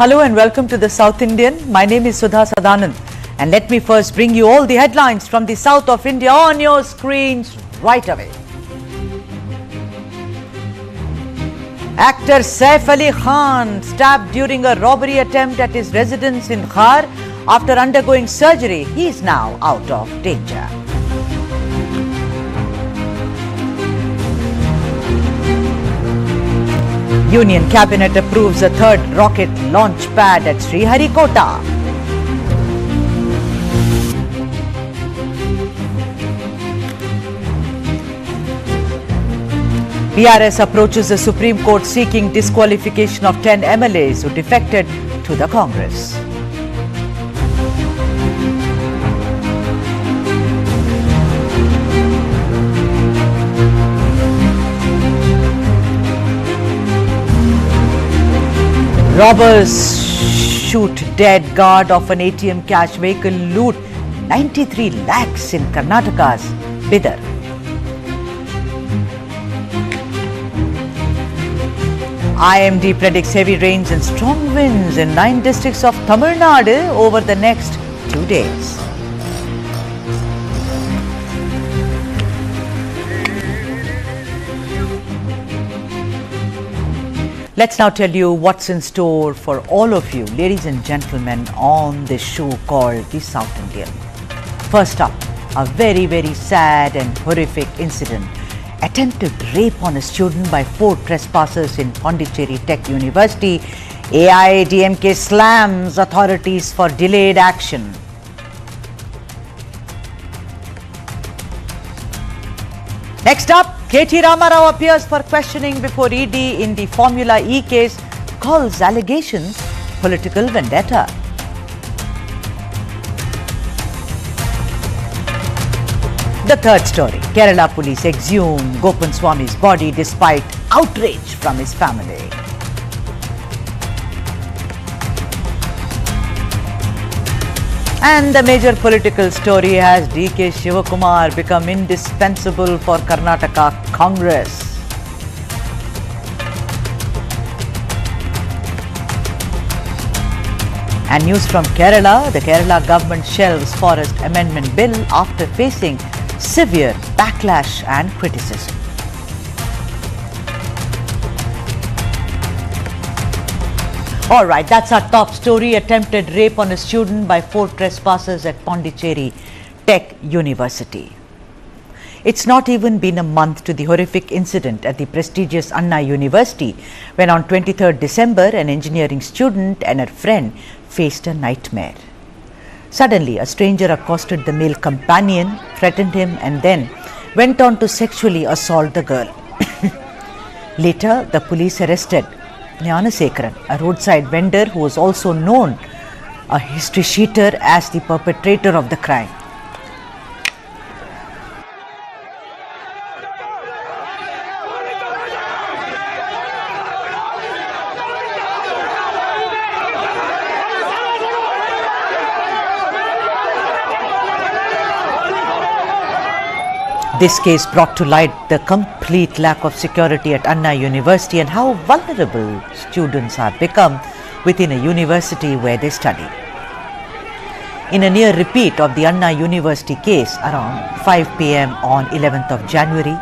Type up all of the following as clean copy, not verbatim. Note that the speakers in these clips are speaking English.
Hello and welcome to the South Indian. My name is Sudha Sadanand and let me first bring you all the headlines from the south of India on your screens right away. Actor Saif Ali Khan stabbed during a robbery attempt at his residence in Khar. After undergoing surgery, he is now out of danger. Union Cabinet approves a third rocket launch pad at Sriharikota. PRS approaches the Supreme Court seeking disqualification of 10 MLAs who defected to the Congress. Robbers shoot dead guard of an ATM cash vehicle, loot 93 lakhs in Karnataka's Bidar. IMD predicts heavy rains and strong winds in 9 districts of Tamil Nadu over the next 2 days. Let's now tell you what's in store for all of you, ladies and gentlemen, on this show called the South Indian. First up, a very, very sad and horrific incident. Attempted rape on a student by 4 trespassers in Pondicherry Tech University. AIADMK slams authorities for delayed action. Next up, KT Ramarao appears for questioning before ED in the Formula E case, calls allegations political vendetta. The third story, Kerala police exhume Gopan Swami's body despite outrage from his family. And the major political story has DKS Shivakumar become indispensable for Karnataka Congress. And news from Kerala, the Kerala government shelves forest amendment bill after facing severe backlash and criticism. All right, that's our top story. Attempted rape on a student by 4 trespassers at Pondicherry Tech University. It's not even been a month to the horrific incident at the prestigious Anna University when on 23rd December an engineering student and her friend faced a nightmare. Suddenly, a stranger accosted the male companion, threatened him and then went on to sexually assault the girl. Later, the police arrested Gnanasekharan, a roadside vendor who was also known a history sheeter as the perpetrator of the crime. This case brought to light the complete lack of security at Anna University and how vulnerable students have become within a university where they study. In a near repeat of the Anna University case around 5 p.m. on 11th of January,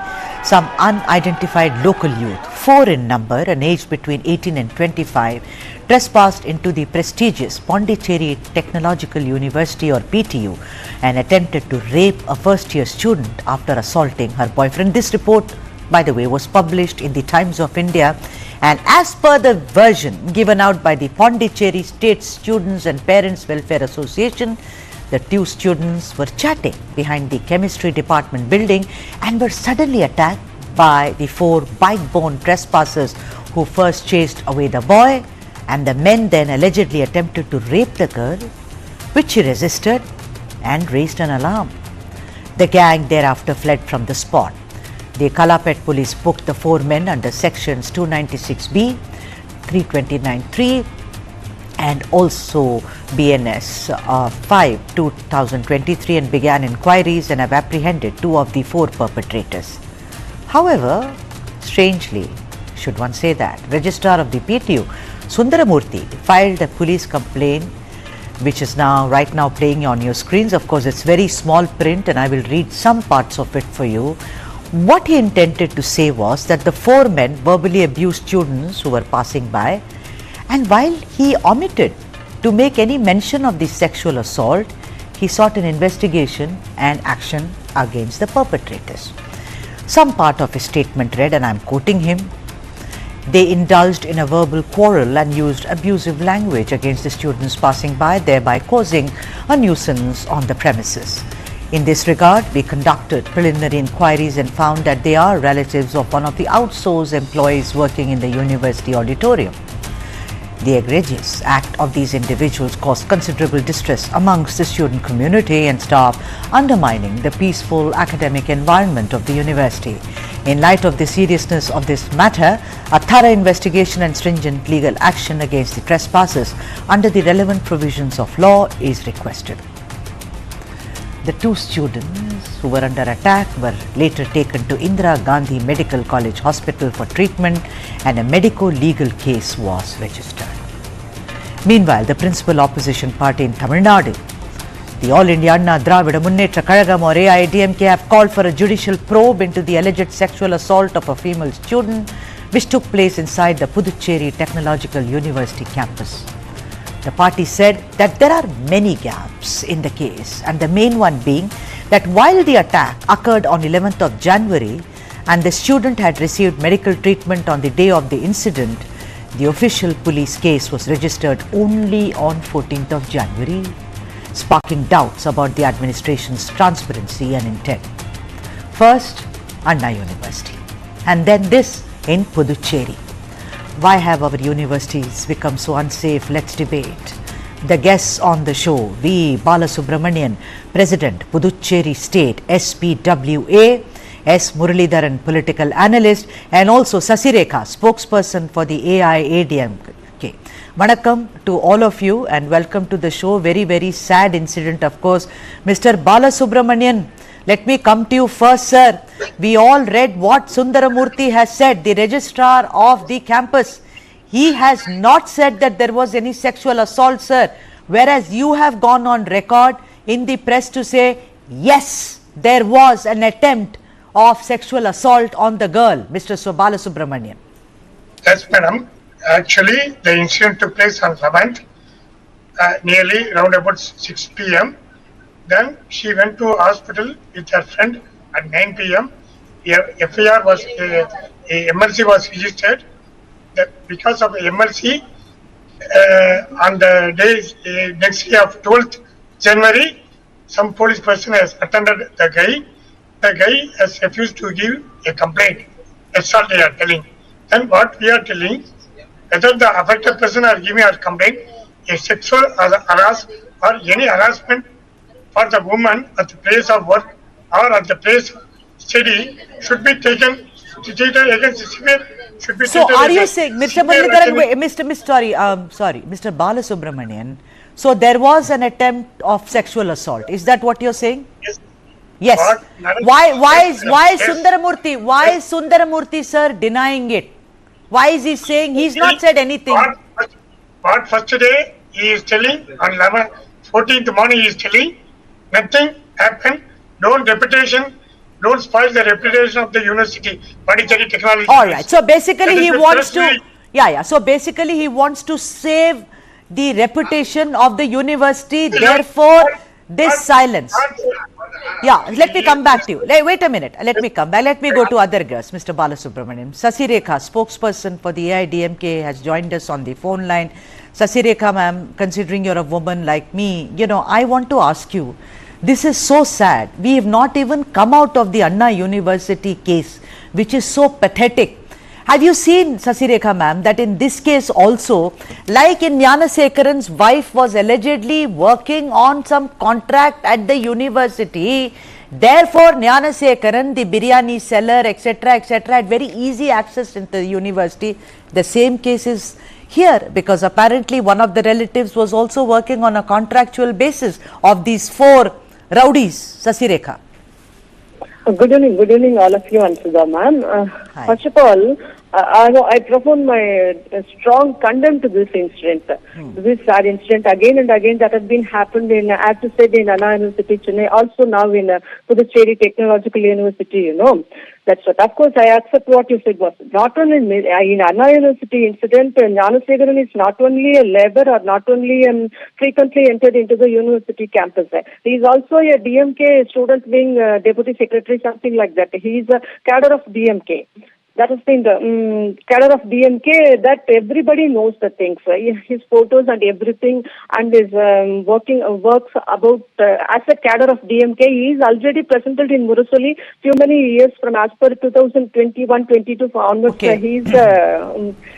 some unidentified local youth, 4 in number and aged between 18 and 25, trespassed into the prestigious Pondicherry Technological University or PTU and attempted to rape a first-year student after assaulting her boyfriend. This report, by the way, was published in the Times of India, and as per the version given out by the Pondicherry State Students and Parents Welfare Association, the 2 students were chatting behind the chemistry department building and were suddenly attacked by the 4 bike-borne trespassers who first chased away the boy, and the men then allegedly attempted to rape the girl, which she resisted and raised an alarm. The gang thereafter fled from the spot. The Kalapet police booked the 4 men under sections 296B, 329(3) and also BNS 5 2023 and began inquiries and have apprehended 2 of the 4 perpetrators. However, strangely, should one say that, Registrar of the PTU Sundaramurthy filed a police complaint which is right now playing on your screens. Of course, it's very small print and I will read some parts of it for you. What he intended to say was that the 4 men verbally abused students who were passing by, and while he omitted to make any mention of the sexual assault, he sought an investigation and action against the perpetrators. Some part of his statement read, and I am quoting him, "They indulged in a verbal quarrel and used abusive language against the students passing by, thereby causing a nuisance on the premises. In this regard, we conducted preliminary inquiries and found that they are relatives of one of the outsourced employees working in the university auditorium. The egregious act of these individuals caused considerable distress amongst the student community and staff, undermining the peaceful academic environment of the university. In light of the seriousness of this matter, a thorough investigation and stringent legal action against the trespassers under the relevant provisions of law is requested." The 2 students who were under attack were later taken to Indira Gandhi Medical College Hospital for treatment and a medico-legal case was registered. Meanwhile, the principal opposition party in Tamil Nadu, the All India Anna Dravida Munnetra Kazhagam or AIADMK, have called for a judicial probe into the alleged sexual assault of a female student which took place inside the Pondicherry Technological University campus. The party said that there are many gaps in the case, and the main one being that while the attack occurred on 11th of January and the student had received medical treatment on the day of the incident, the official police case was registered only on 14th of January, sparking doubts about the administration's transparency and intent. First, Anna University, and then this in Puducherry. Why have our universities become so unsafe? Let's debate. The guests on the show: V. Balasubramanian, President, Puducherry State SPWA, S. Muralidharan, political analyst, and also Sasirekha, spokesperson for the AIADMK. Vanakkam to all of you and welcome to the show. Very, very sad incident, of course. Mr. Balasubramanian, let me come to you first, sir. We all read what Sundaramurthy has said, the registrar of the campus. He has not said that there was any sexual assault, sir, whereas you have gone on record in the press to say, yes, there was an attempt of sexual assault on the girl, Mr. Balasubramanian. Yes, madam. Actually, the incident took place on 11th, nearly around about 6 p.m. Then she went to hospital with her friend at 9 p.m. FIR was, a MLC was registered. Because of MLC, on the days next year of 12th January, some police person has attended the guy. The guy has refused to give a complaint. That's all they are telling. Then what we are telling, whether the affected person are giving a complaint, a sexual harassment or any harassment for the woman at the place of work or at the place of study should be taken against severe. So are you saying, Mr. Mr. Balasubramanian, so there was an attempt of sexual assault? Is that what you're saying? Yes. Yes. Why is Sundaramurthy sir denying it? Why is he saying he's not said anything? What first day he is telling on 14th morning he is telling nothing happened. Don't spoil the reputation of the university, Pondicherry Technology. All right. So basically he wants to, So basically he wants to save the reputation of the university. Therefore, this silence. Yeah, let me come back to you. Wait a minute. Let me come back. Let me go to other guests, Mr. Balasubramanian. Sasirekha, spokesperson for the AIADMK, has joined us on the phone line. Sasirekha, ma'am, considering you're a woman like me, I want to ask you, this is so sad. We have not even come out of the Anna University case, which is so pathetic. Have you seen, Sasirekha ma'am, that in this case also, like in Gnanasekaran's wife was allegedly working on some contract at the university, therefore Gnanasekaran, the biryani seller, etc., had very easy access into the university. The same case is here, because apparently one of the relatives was also working on a contractual basis of these 4 rowdies. Sasirekha. Good evening, all of you and Sudha ma'am. Hi. First of all, I profound my strong condemn to this incident. This sad incident again and again that has been happened in, I have to say, in Anna University, Chennai, also now in Pondicherry Technological University, you know. That's what. Of course, I accept what you said was not only in Anna University incident, Gnanasegaran is not only a labor or not only frequently entered into the university campus. He is also a DMK student being deputy secretary, something like that. He is a cadre of DMK. That has been the cadre of DMK that everybody knows the things. His photos and everything, and his works about as a cadre of DMK. He is already presented in Murasoli few many years from as per 2021-22 onwards. Okay. He is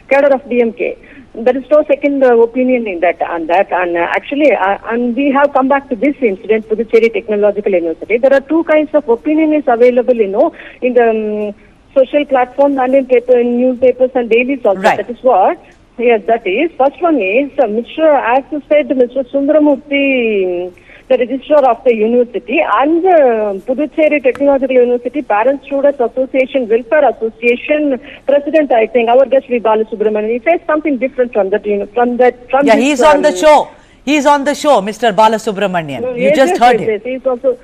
cadre of DMK. There is no second opinion in that. And actually, and we have come back to this incident to the Cherry Technological University. There are two kinds of opinion is available, you know, in the social platforms and in newspapers and dailies also. Right. That is what. Yes, that is. First one is as you said, Mr. Sundaramurthy, the registrar of the university, and Puducherry Technological University Parents Students Association Welfare Association President, I think, our guest V. Balasubramanian. He says something different from that. Yeah, he's on the show. He's on the show, Mr. Balasubramanian. You just heard him. Yes, he's also.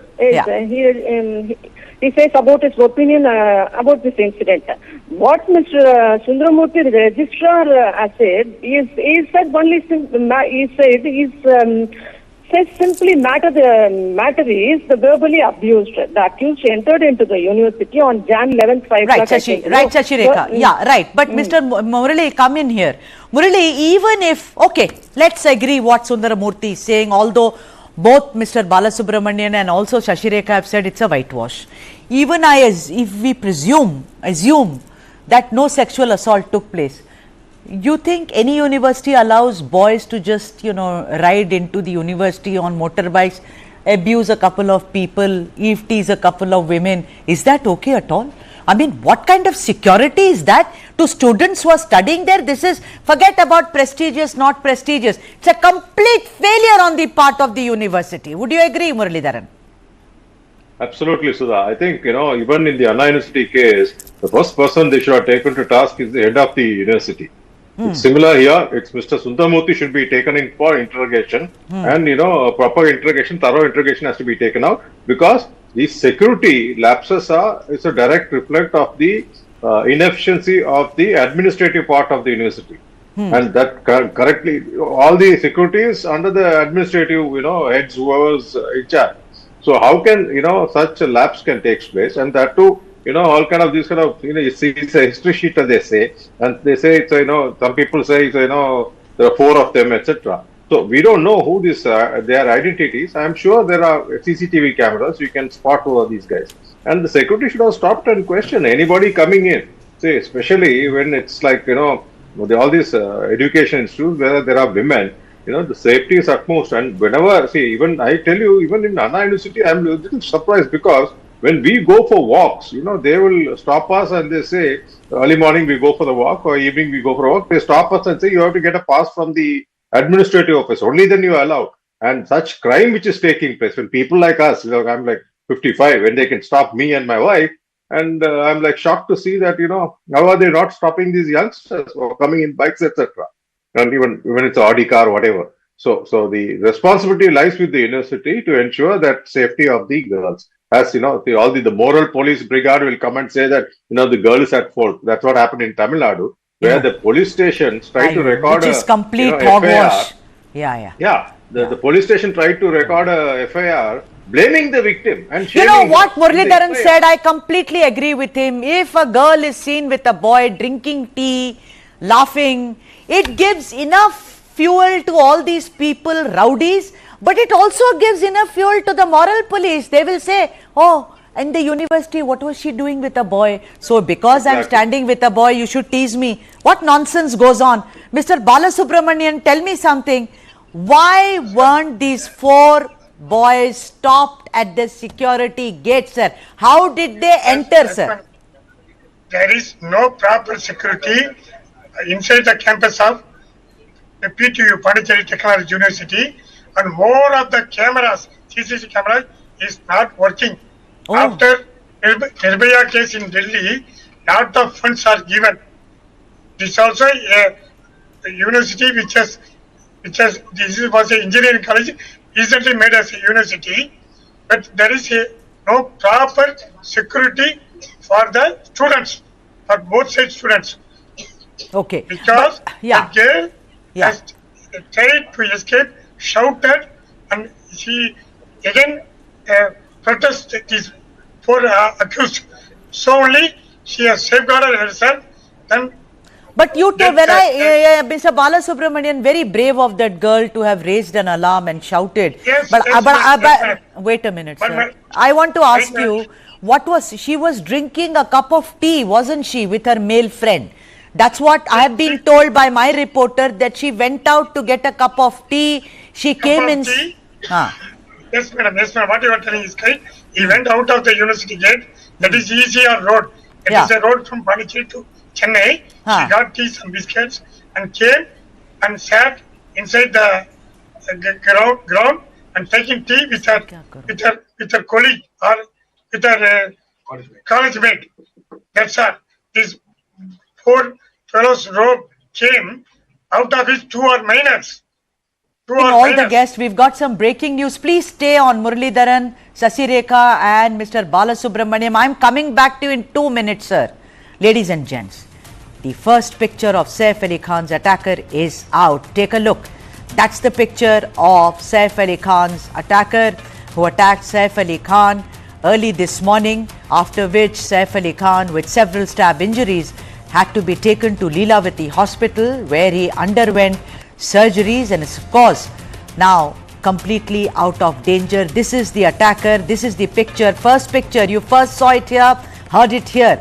He says about his opinion about this incident. What Mr. Sundaramurthy, the registrar, has said, he said only says simply matter is the verbally abused. The accused entered into the university on Jan 11th, 5 Right, Shashireka. Yeah, right. But Mr. Murali, come in here. Murali, even if, okay, let's agree what Sundaramurthy is saying, although both Mr. Balasubramanian and also Shashireka have said it's a whitewash. Even if we assume that no sexual assault took place, you think any university allows boys to just, ride into the university on motorbikes, abuse a couple of people, tease a couple of women? Is that okay at all? I mean, what kind of security is that to students who are studying there? This is, forget about prestigious, not prestigious. It's a complete failure on the part of the university. Would you agree, Muralidharan? Absolutely, Sudha. I think, even in the Anna University case, the first person they should have taken to task is the head of the university. It's similar here. It's Mr. Sundaramurthy should be taken in for interrogation, and a proper interrogation, thorough interrogation has to be taken out, because these security lapses is a direct reflect of the inefficiency of the administrative part of the university. And that correctly, all the security is under the administrative, heads, whoever's in charge. So how can, such a lapse can take place, and that too, all kind of these kind of, it's a history sheet, as they say, and they say it's, some people say it's, there are 4 of them, etc. So we don't know who their identities. I'm sure there are CCTV cameras. You can spot who are these guys. And the security should have stopped and questioned anybody coming in. Say, especially when it's like, all these education institutes where there are women, the safety is utmost. And whenever, even I tell you, even in Anna University, I'm a little surprised, because when we go for walks, they will stop us and they say, early morning we go for the walk or evening we go for a walk. They stop us and say, you have to get a pass from the administrative office. Only then you are allowed. And such crime which is taking place, when people like us, I'm like 55, when they can stop me and my wife, and I'm like shocked to see that, how are they not stopping these youngsters or coming in bikes, etc. And even it's an Audi car, whatever. So the responsibility lies with the university to ensure that safety of the girls. As the moral police brigade will come and say that, the girl is at fault. That's what happened in Tamil Nadu, where the police stations tried to record which is complete hogwash. Yeah. The police station tried to record a FIR blaming the victim and what Muralidharan said, I completely agree with him. If a girl is seen with a boy drinking tea, laughing, it gives enough fuel to all these people, rowdies, but it also gives enough fuel to the moral police. They will say, oh, in the university, what was she doing with a boy? So because I'm standing with a boy, you should tease me. What nonsense goes on? Mr. Balasubramanian, tell me something. Why weren't these 4 boys stopped at the security gate, sir? How did they enter, sir? There is no proper security inside the campus of the PTU, Pondicherry Technology University, and more of the cameras, CCTV cameras, is not working. After Nirbhaya case in Delhi, lot of funds are given. This is also a university this was an engineering college, recently made as a university, but there is no proper security for the students, for both side students. Okay. Because the girl has tried to escape, shouted, and she again protested these four accused. So only she has safeguarded herself. Then, but you tell Mr. Balasubramanian, very brave of that girl to have raised an alarm and shouted. Yes, but wait a minute, sir. I want to ask you, she was drinking a cup of tea, wasn't she, with her male friend? That's what I have been told by my reporter, that she went out to get a cup of tea. She came in. Yes, madam. Yes, madam. What you are telling is correct. He went out of the university gate. That is ECR road. It is a road from Pondicherry to Chennai. She got teas and biscuits and came and sat inside the ground and taking tea with her colleague or with her college mate. That's all. These four fellows came, out of which two are minors. All the guests, we've got some breaking news. Please stay on, Muralidharan, Sasirekha and Mr. Balasubramaniam. I'm coming back to you in 2 minutes, sir. Ladies and gents, the first picture of Saif Ali Khan's attacker is out. Take a look. That's the picture of Saif Ali Khan's attacker who attacked Saif Ali Khan early this morning, after which Saif Ali Khan, with several stab injuries, had to be taken to Lilavati Hospital, where he underwent surgeries and is, of course, now completely out of danger. This is the attacker. This is the picture. First picture. You first saw it here, heard it here.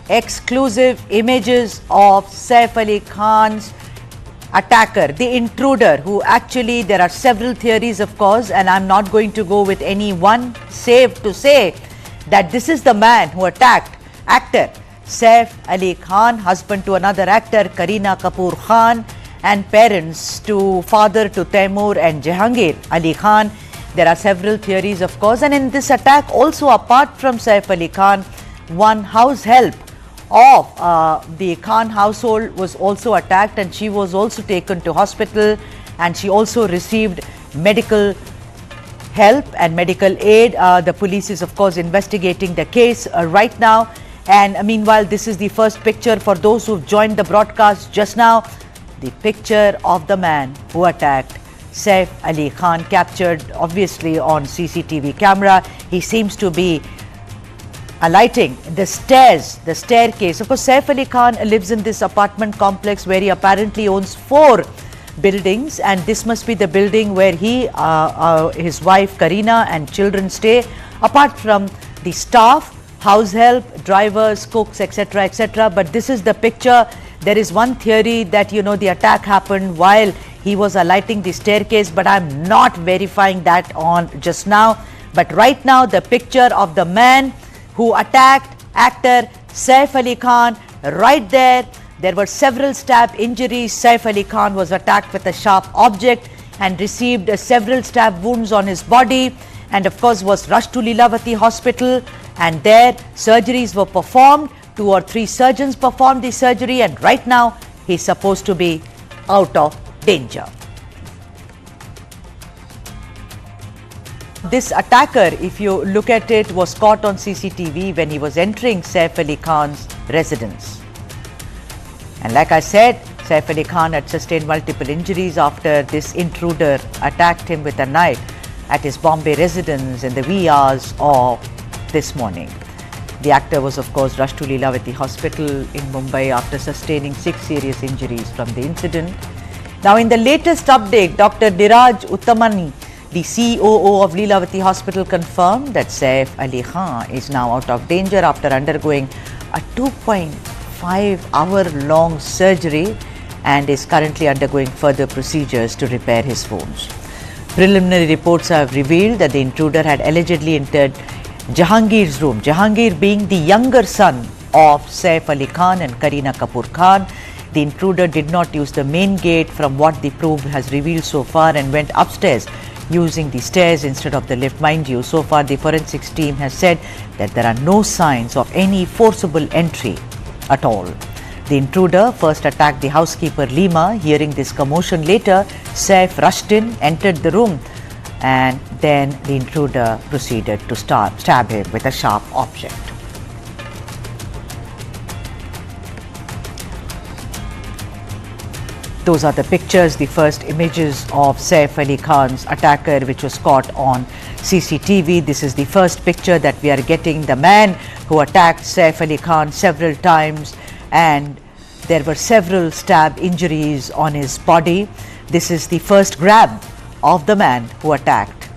Exclusive images of Saif Ali Khan's attacker, the intruder, who actually, there are several theories, of course, and I'm not going to go with any one, save to say that this is the man who attacked actor Saif Ali Khan, husband to another actor, Kareena Kapoor Khan, and father to Taimur and Jahangir Ali Khan. There are several theories, of course, and in this attack also, apart from Saif Ali Khan, one house help of the Khan household was also attacked, and she was also taken to hospital, and she also received medical help and medical aid. The police is, of course, investigating the case right now. And meanwhile, this is the first picture for those who've joined the broadcast just now. The picture of the man who attacked Saif Ali Khan, captured obviously on CCTV camera. He seems to be alighting the staircase. Of course, Saif Ali Khan lives in this apartment complex where he apparently owns 4 buildings, and this must be the building where he, his wife Kareena and children stay, apart from the staff, house help, drivers, cooks, etc., etc. But this is the picture. There is one theory that, the attack happened while he was alighting the staircase, but I'm not verifying that on just now. But right now, the picture of the man who attacked actor Saif Ali Khan, right there. There were several stab injuries. Saif Ali Khan was attacked with a sharp object and received several stab wounds on his body, and of course was rushed to Lilavati Hospital, and there surgeries were performed. 2 or 3 surgeons performed the surgery, and right now he's supposed to be out of danger. This attacker, if you look at it, was caught on CCTV when he was entering Saif Ali Khan's residence. And like I said, Saif Ali Khan had sustained multiple injuries after this intruder attacked him with a knife at his Bombay residence in the wee hours of this morning. The actor was, of course, rushed to Lilavati Hospital in Mumbai after sustaining 6 serious injuries from the incident. Now, in the latest update, Dr. Niraj Uttamani, the COO of Lilavati Hospital, confirmed that Saif Ali Khan is now out of danger after undergoing a 2.5-hour-long surgery and is currently undergoing further procedures to repair his wounds. Preliminary reports have revealed that the intruder had allegedly entered Jahangir's room, Jahangir being the younger son of Saif Ali Khan and Kareena Kapoor Khan. The intruder did not use the main gate, from what the probe has revealed so far, and went upstairs using the stairs instead of the lift. Mind you, so far the forensics team has said that there are no signs of any forcible entry at all. The intruder first attacked the housekeeper Lima. Hearing this commotion later, Saif rushed in, entered the room, and then the intruder proceeded to stab him with a sharp object. Those are the pictures, the first images of Saif Ali Khan's attacker, which was caught on CCTV. This is the first picture that we are getting. The man who attacked Saif Ali Khan several times, and there were several stab injuries on his body. This is the first grab of the man who attacked.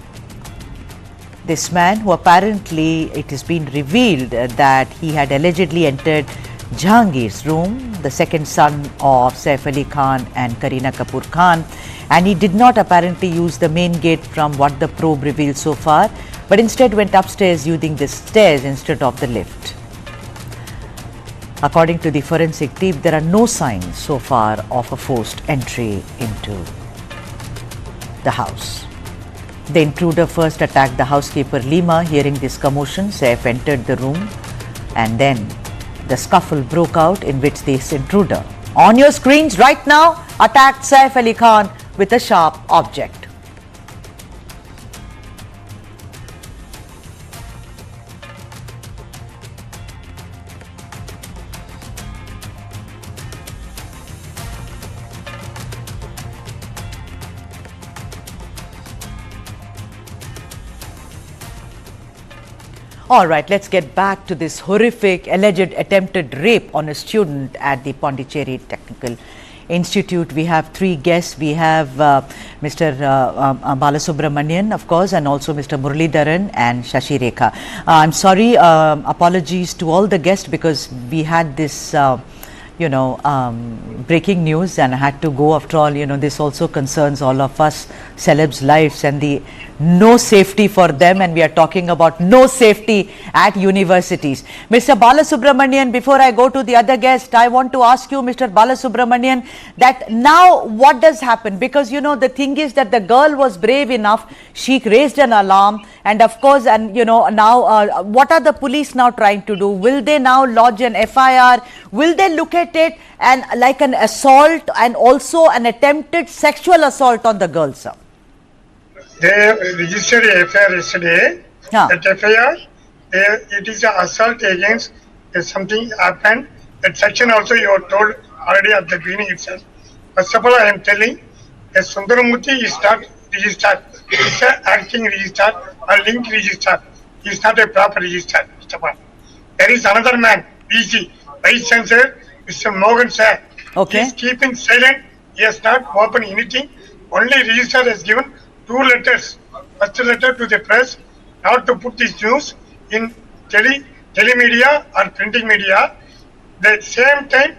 This man, who apparently, it has been revealed that he had allegedly entered Jahangir's room, the second son of Saif Ali Khan and Kareena Kapoor Khan, and he did not apparently use the main gate from what the probe revealed so far, but instead went upstairs using the stairs instead of the lift. According to the forensic team, there are no signs so far of a forced entry into the house. The intruder first attacked the housekeeper Lima. Hearing this commotion, Saif entered the room, and then the scuffle broke out in which this intruder, on your screens right now, attacked Saif Ali Khan with a sharp object. All right, let's get back to this horrific alleged attempted rape on a student at the Pondicherry Technical Institute. We have three guests. We have Mr. Balasubramanian, of course, and also Mr. Muralidharan and Shashi Rekha. I'm sorry, apologies to all the guests, because we had this breaking news and I had to go. After all, this also concerns all of us, celebs' lives, and the no safety for them, and we are talking about no safety at universities. Mr. Balasubramanian, before I go to the other guest, I want to ask you, Mr. Balasubramanian, that now what does happen? Because the thing is that the girl was brave enough, she raised an alarm, and of course, and now what are the police now trying to do? Will they now lodge an FIR? Will they look at it and like an assault and also an attempted sexual assault on the girl, sir? They registered a FIR yesterday. That FIR, it is an assault against something happened. That section also you are told already at the beginning itself. First of all, I am telling, a Sundaramurthy is not registered. It's an acting register or link register. He is not a proper register. There is another man, VC, Vice Chancellor, Mr. Mohan sir. Okay. He is keeping silent. He has not opened anything. Only register has given 2 letters. First letter to the press, not to put this news in telemedia or printing media. The same time,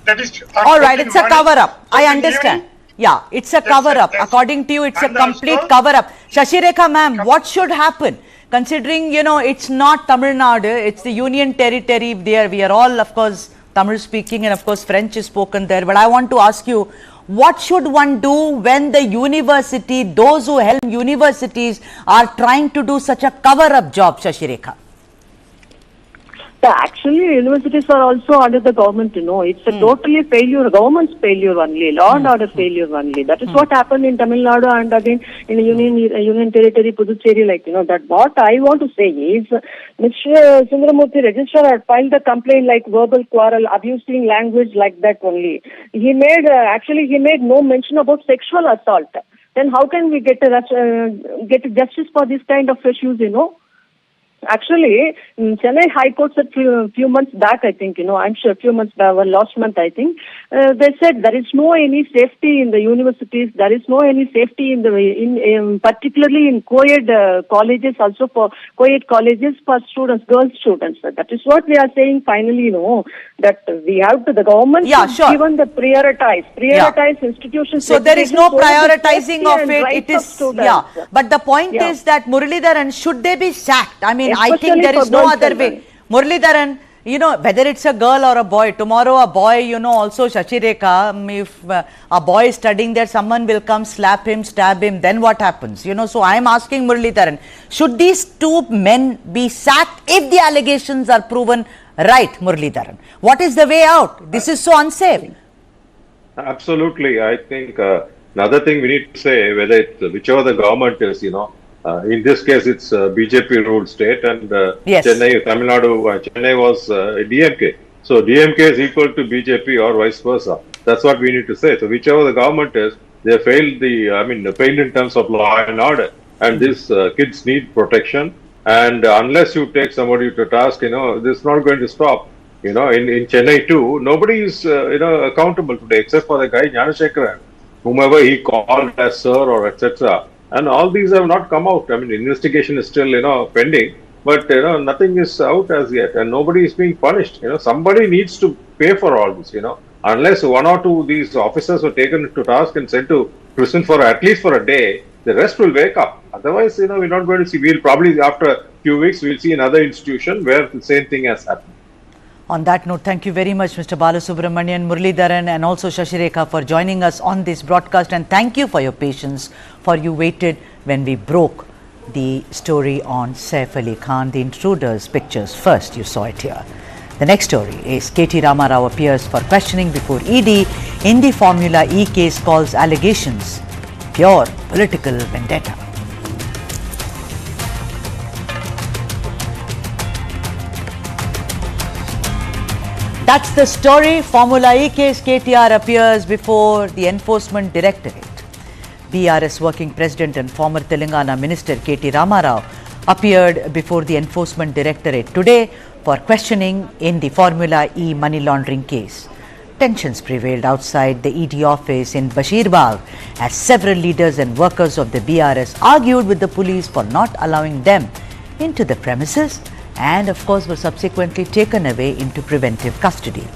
that is. All right, it's a cover-up. I understand. Yeah, it's a cover-up. According to you, it's a complete cover-up. Shashi Rekha ma'am, what should happen? Considering, it's not Tamil Nadu, it's the Union Territory there. We are all, of course, Tamil speaking, and of course, French is spoken there. But I want to ask you, what should one do when the university, those who helm universities, are trying to do such a cover-up job, Shashi Rekha? Actually, universities are also under the government, It's a totally failure, government's failure only, law and order failure only. That is what happened in Tamil Nadu and again in the Union Territory, Puducherry, that what I want to say is, Mr. Sundaramurthy registrar had filed a complaint like verbal quarrel, abusing language like that only. He made no mention about sexual assault. Then how can we get justice for this kind of issues, Actually, Chennai High Court said few months back, I think, I'm sure few months back, last month, I think, they said there is no any safety in the universities, there is no any safety in particularly in co-ed colleges, also for co-ed colleges for students, girl students. That is what we are saying finally, that we have to, the government given the prioritize institutions. So there is no prioritizing of it. It is, but the point is that Muralidharan, should they be sacked? I mean, I think there is no other way. Muralidharan, whether it's a girl or a boy, tomorrow a boy, also Shashireka, if a boy is studying there, someone will come, slap him, stab him, then what happens? So I am asking Muralidharan, should these two men be sacked if the allegations are proven right, Muralidharan? What is the way out? This is so unsafe. Absolutely. I think another thing we need to say, whether it's whichever the government is, in this case, it's BJP ruled state, and Yes. Chennai, Tamil Nadu, Chennai was DMK. So DMK is equal to BJP or vice versa. That's what we need to say. So whichever the government is, they failed failed in terms of law and order. And these kids need protection. And unless you take somebody to task, this is not going to stop. In Chennai too, nobody is accountable today except for the guy Jnanashekaran, whomever he called as sir or etc. And all these have not come out. Investigation is still, pending, but, nothing is out as yet, and nobody is being punished. Somebody needs to pay for all this, unless one or two of these officers were taken to task and sent to prison for at least for a day, the rest will wake up. Otherwise, we're not going to see, we'll probably, after a few weeks, we'll see another institution where the same thing has happened. On that note, thank you very much, Mr. Balasubramanian, Muralidharan, and also Shashireka for joining us on this broadcast. And thank you for your patience, for you waited when we broke the story on Saif Ali Khan, the intruder's pictures. First, you saw it here. The next story is KT Ramarao appears for questioning before ED in the Formula E case, calls allegations pure political vendetta. That's the story. Formula E case, KTR appears before the Enforcement Directorate. BRS Working President and former Telangana Minister KT Ramarao appeared before the Enforcement Directorate today for questioning in the Formula E money laundering case. Tensions prevailed outside the ED office in Bashirbagh as several leaders and workers of the BRS argued with the police for not allowing them into the premises, and of course were subsequently taken away into preventive custody.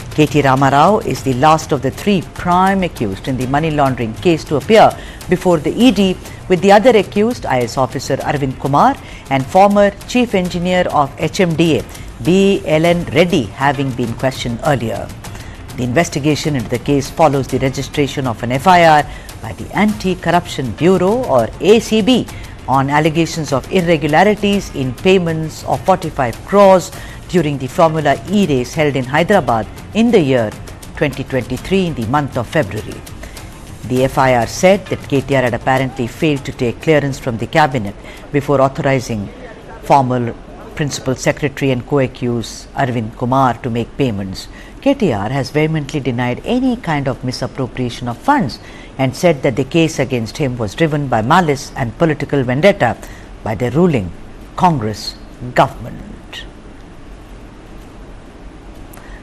KT Ramarao is the last of the three prime accused in the money laundering case to appear before the ED, with the other accused, IS officer Arvind Kumar and former chief engineer of HMDA, B.L.N. Reddy, having been questioned earlier. The investigation into the case follows the registration of an FIR by the Anti-Corruption Bureau or ACB on allegations of irregularities in payments of 45 crores during the Formula E race held in Hyderabad in the year 2023 in the month of February. The FIR said that KTR had apparently failed to take clearance from the cabinet before authorizing former Principal Secretary and co-accused Arvind Kumar to make payments. KTR has vehemently denied any kind of misappropriation of funds and said that the case against him was driven by malice and political vendetta by the ruling Congress government.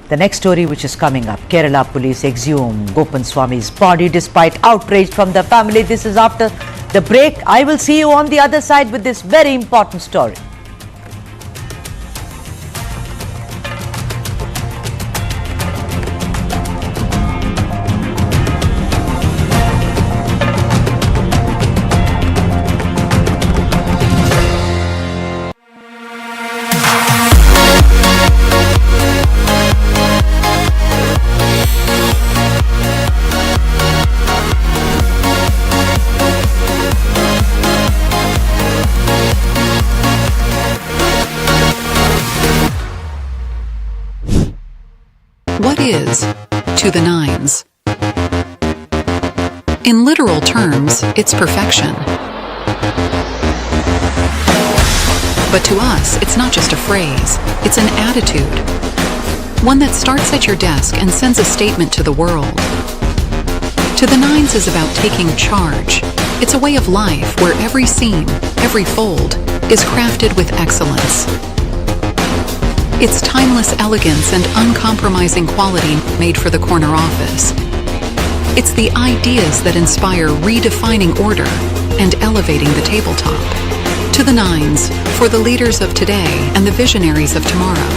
The next story which is coming up, Kerala police exhume Gopan Swami's body despite outrage from the family. This is after the break. I will see you on the other side with this very important story. What is to the nines? In literal terms, it's perfection. But to us, it's not just a phrase, it's an attitude. One that starts at your desk and sends a statement to the world. To the nines is about taking charge. It's a way of life where every seam, every fold, is crafted with excellence. It's timeless elegance and uncompromising quality made for the corner office. It's the ideas that inspire redefining order and elevating the tabletop. To the nines, for the leaders of today and the visionaries of tomorrow.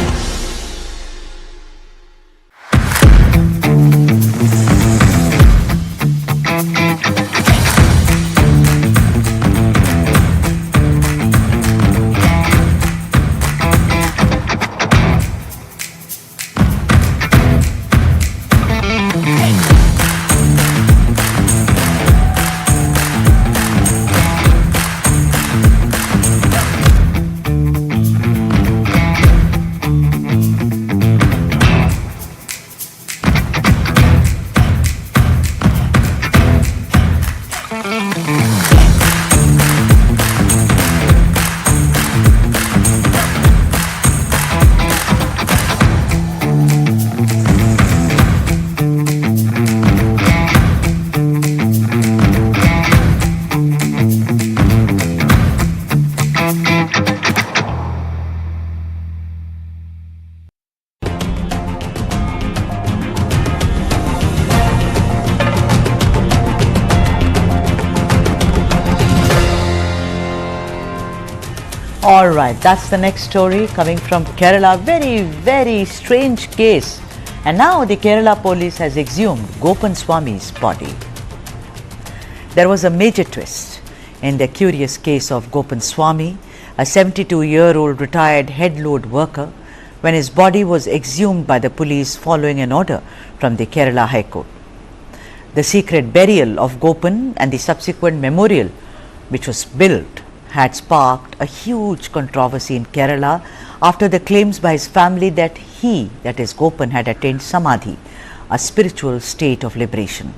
All right, that's the next story coming from Kerala. Very, very strange case. And now the Kerala police has exhumed Gopan Swami's body. There was a major twist in the curious case of Gopan Swami, a 72-year-old retired head load worker, when his body was exhumed by the police following an order from the Kerala High Court. The secret burial of Gopan and the subsequent memorial, which was built, had sparked a huge controversy in Kerala after the claims by his family that he, that is Gopan, had attained samadhi, a spiritual state of liberation.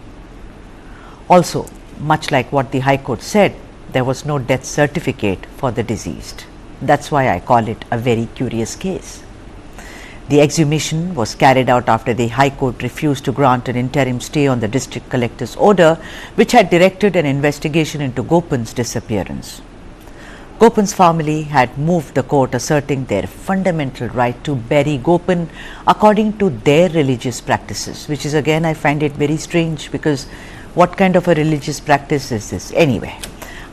Also, much like what the High Court said, there was no death certificate for the deceased. That's why I call it a very curious case. The exhumation was carried out after the High Court refused to grant an interim stay on the district collector's order, which had directed an investigation into Gopan's disappearance. Gopan's family had moved the court asserting their fundamental right to bury Gopan according to their religious practices, which is again I find it very strange, because what kind of a religious practice is this anyway?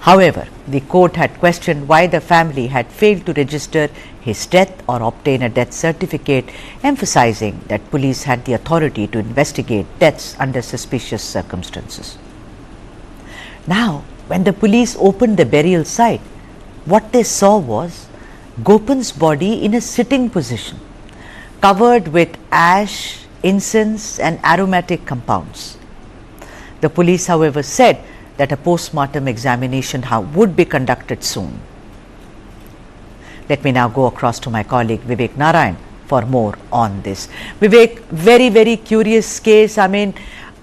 However, the court had questioned why the family had failed to register his death or obtain a death certificate, emphasizing that police had the authority to investigate deaths under suspicious circumstances. Now, when the police opened the burial site, what they saw was Gopan's body in a sitting position, covered with ash, incense and aromatic compounds. The police, however, said that a post-mortem examination would be conducted soon. Let me now go across to my colleague Vivek Narayan for more on this. Vivek, very, very curious case. I mean,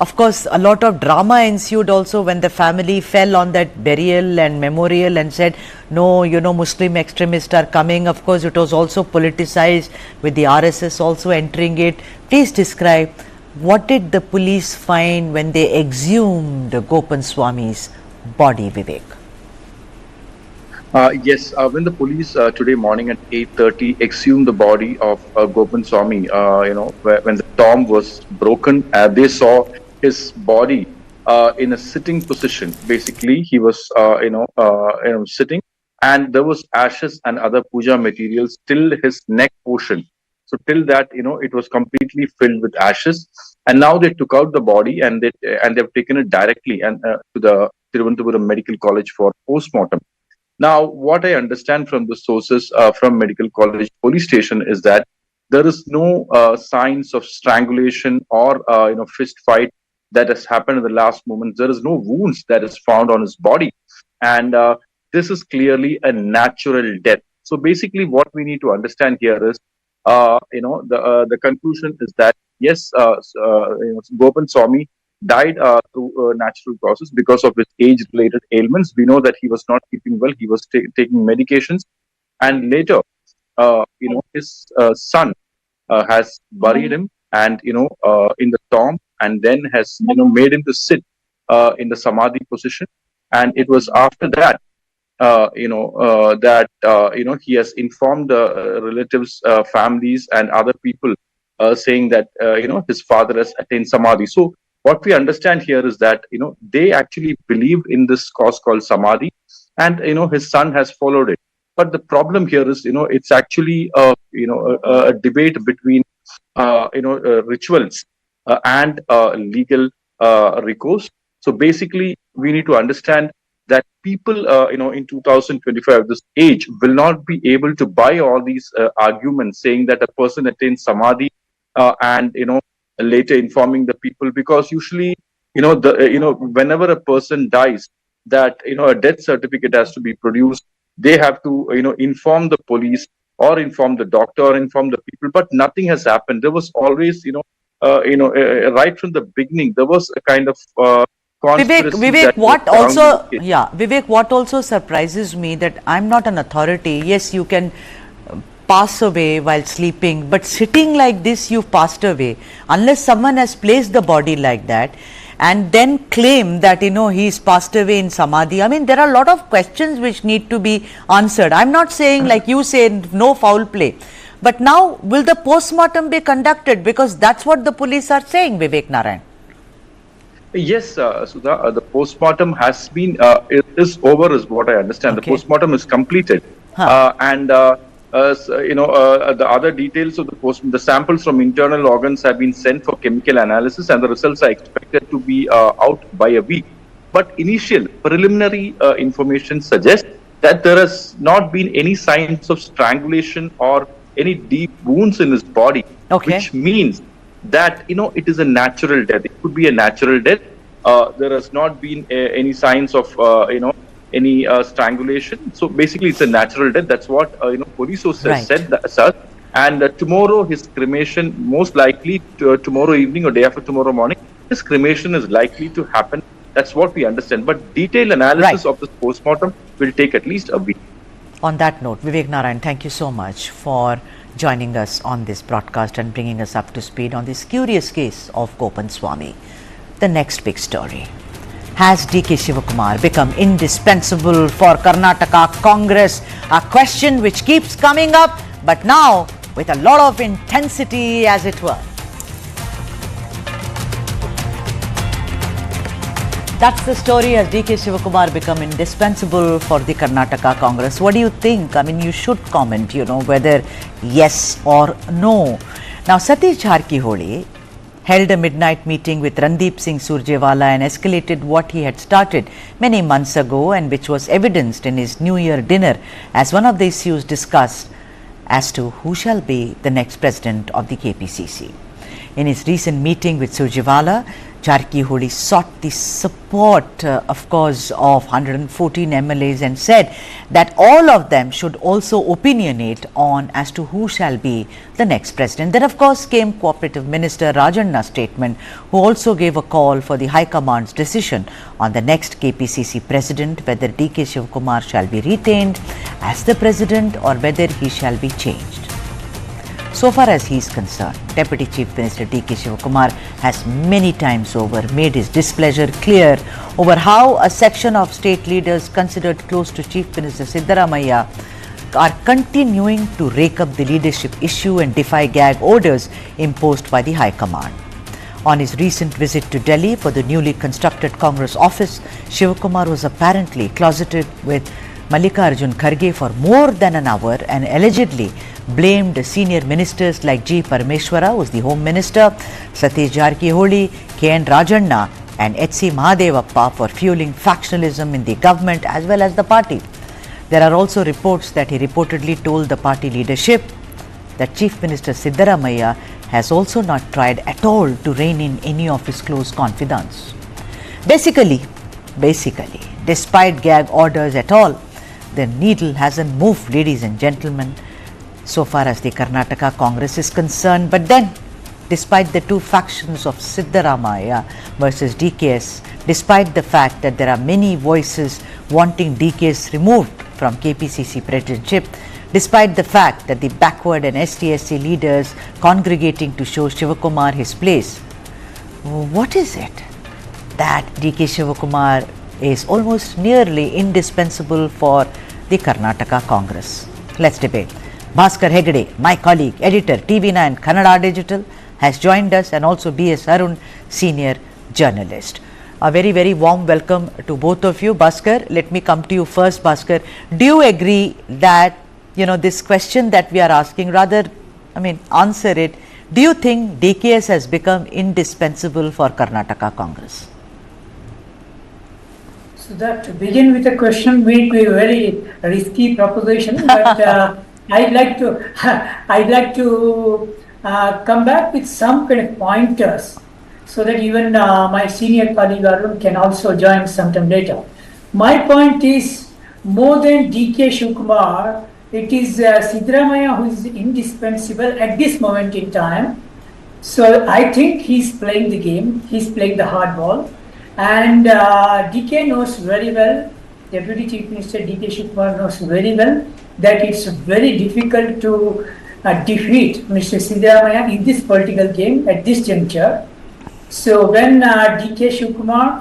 of course, a lot of drama ensued also when the family fell on that burial and memorial and said, no, Muslim extremists are coming. Of course, it was also politicized with the RSS also entering it. Please describe, what did the police find when they exhumed Gopan Swami's body, Vivek? Yes, when the police today morning at 8:30 exhumed the body of Gopan Swami, when the tomb was broken, they saw his body in a sitting position. Basically, he was, sitting, and there was ashes and other puja materials till his neck portion. So till that, it was completely filled with ashes. And now they took out the body and they've taken it directly to the Thiruvananthapuram Medical College for post-mortem. Now, what I understand from the sources from Medical College Police Station is that there is no signs of strangulation or fist fight that has happened in the last moment. There is no wounds that is found on his body, and this is clearly a natural death. So basically, what we need to understand here is, the conclusion is that yes, Gopan Swami died through natural causes because of his age-related ailments. We know that he was not keeping well; he was taking medications, and later, his son has buried him, and in the tomb, and then has made him to sit in the samadhi position. And it was after that, he has informed the relatives, families, and other people, saying that his father has attained samadhi. So what we understand here is that they actually believed in this cause called samadhi, and his son has followed it. But the problem here is it's actually a debate between rituals and legal recourse. So basically, we need to understand that people in 2025, this age, will not be able to buy all these arguments saying that a person attains samadhi and later informing the people, because usually whenever a person dies, that a death certificate has to be produced. They have to inform the police or inform the doctor or inform the people, but nothing has happened. There was always right from the beginning there was a kind of Vivek, what also surprises me, that I'm not an authority. Yes, you can pass away while sleeping, but sitting like this, you've passed away. Unless someone has placed the body like that and then claim that he's passed away in samadhi. I mean, there are a lot of questions which need to be answered. I'm not saying, like you say, no foul play. But now, will the post-mortem be conducted? Because that's what the police are saying, Vivek Narayan. Yes, Sudha, the post-mortem has been, is over, is what I understand. Okay. The post-mortem is completed. The other details of the post, the samples from internal organs have been sent for chemical analysis, and the results are expected to be out by a week. But initial preliminary information suggests that there has not been any signs of strangulation or any deep wounds in his body, which means that it is a natural death. It could be a natural death. There has not been any signs of any strangulation. So basically, it's a natural death. That's what police sources said. And tomorrow, his cremation, most likely tomorrow evening or day after tomorrow morning, his cremation is likely to happen. That's what we understand. But detailed analysis of this postmortem will take at least a week. On that note, Vivek Narayan, thank you so much for joining us on this broadcast and bringing us up to speed on this curious case of Gopan Swami. The next big story. Has DK Shivakumar become indispensable for Karnataka Congress? A question which keeps coming up, but now with a lot of intensity, as it were. That's the story. Has DK Shivakumar become indispensable for the Karnataka Congress? What do you think? I mean, you should comment, whether yes or no. Now, Satish Jarkiholi held a midnight meeting with Randeep Singh Surjewala and escalated what he had started many months ago and which was evidenced in his New Year dinner as one of the issues discussed as to who shall be the next president of the KPCC. In his recent meeting with Surjewala, Jarkiholi sought the support, of course, of 114 MLAs and said that all of them should also opinionate on as to who shall be the next president. Then, of course, came Cooperative Minister Rajanna's statement, who also gave a call for the High Command's decision on the next KPCC president, whether DK Shivakumar shall be retained as the president or whether he shall be changed. So far as he is concerned, Deputy Chief Minister DK Shivakumar has many times over made his displeasure clear over how a section of state leaders considered close to Chief Minister Siddaramaiah are continuing to rake up the leadership issue and defy gag orders imposed by the High Command. On his recent visit to Delhi for the newly constructed Congress office, Shivakumar was apparently closeted with Mallikarjun Kharge for more than an hour and allegedly blamed senior ministers like G. Parameshwara, who is the Home Minister, Satish Jarkiholi, K.N. Rajanna and H.C. Mahadevappa for fueling factionalism in the government as well as the party. There are also reports that he reportedly told the party leadership that Chief Minister Siddaramaiah has also not tried at all to rein in any of his close confidants. Basically, despite gag orders at all, the needle hasn't moved, ladies and gentlemen, so far as the Karnataka Congress is concerned. But then, despite the two factions of Siddaramaiah versus DKS, despite the fact that there are many voices wanting DKS removed from KPCC presidentship, despite the fact that the backward and STSC leaders congregating to show Shivakumar his place, what is it that DK Shivakumar is almost nearly indispensable for the Karnataka Congress? Let's debate. Bhaskar Hegde, my colleague, editor, TV9 Kannada Digital, has joined us, and also B.S. Arun, senior journalist. A very, very warm welcome to both of you. Bhaskar, let me come to you first. Bhaskar, do you agree that, this question that we are asking, answer it. Do you think DKS has become indispensable for Karnataka Congress? So that to begin with a question may be a very risky proposition, but I'd like to come back with some kind of pointers so that even my senior colleague Arun can also join sometime later. My point is, more than DK Shivakumar, it is Siddaramaiah who is indispensable at this moment in time. So I think he's playing the game, he's playing the hardball, and DK knows very well, Deputy Chief Minister DK Shivakumar knows very well that it's very difficult to defeat Mr. Siddaramaiah in this political game at this juncture. So when DK Shivakumar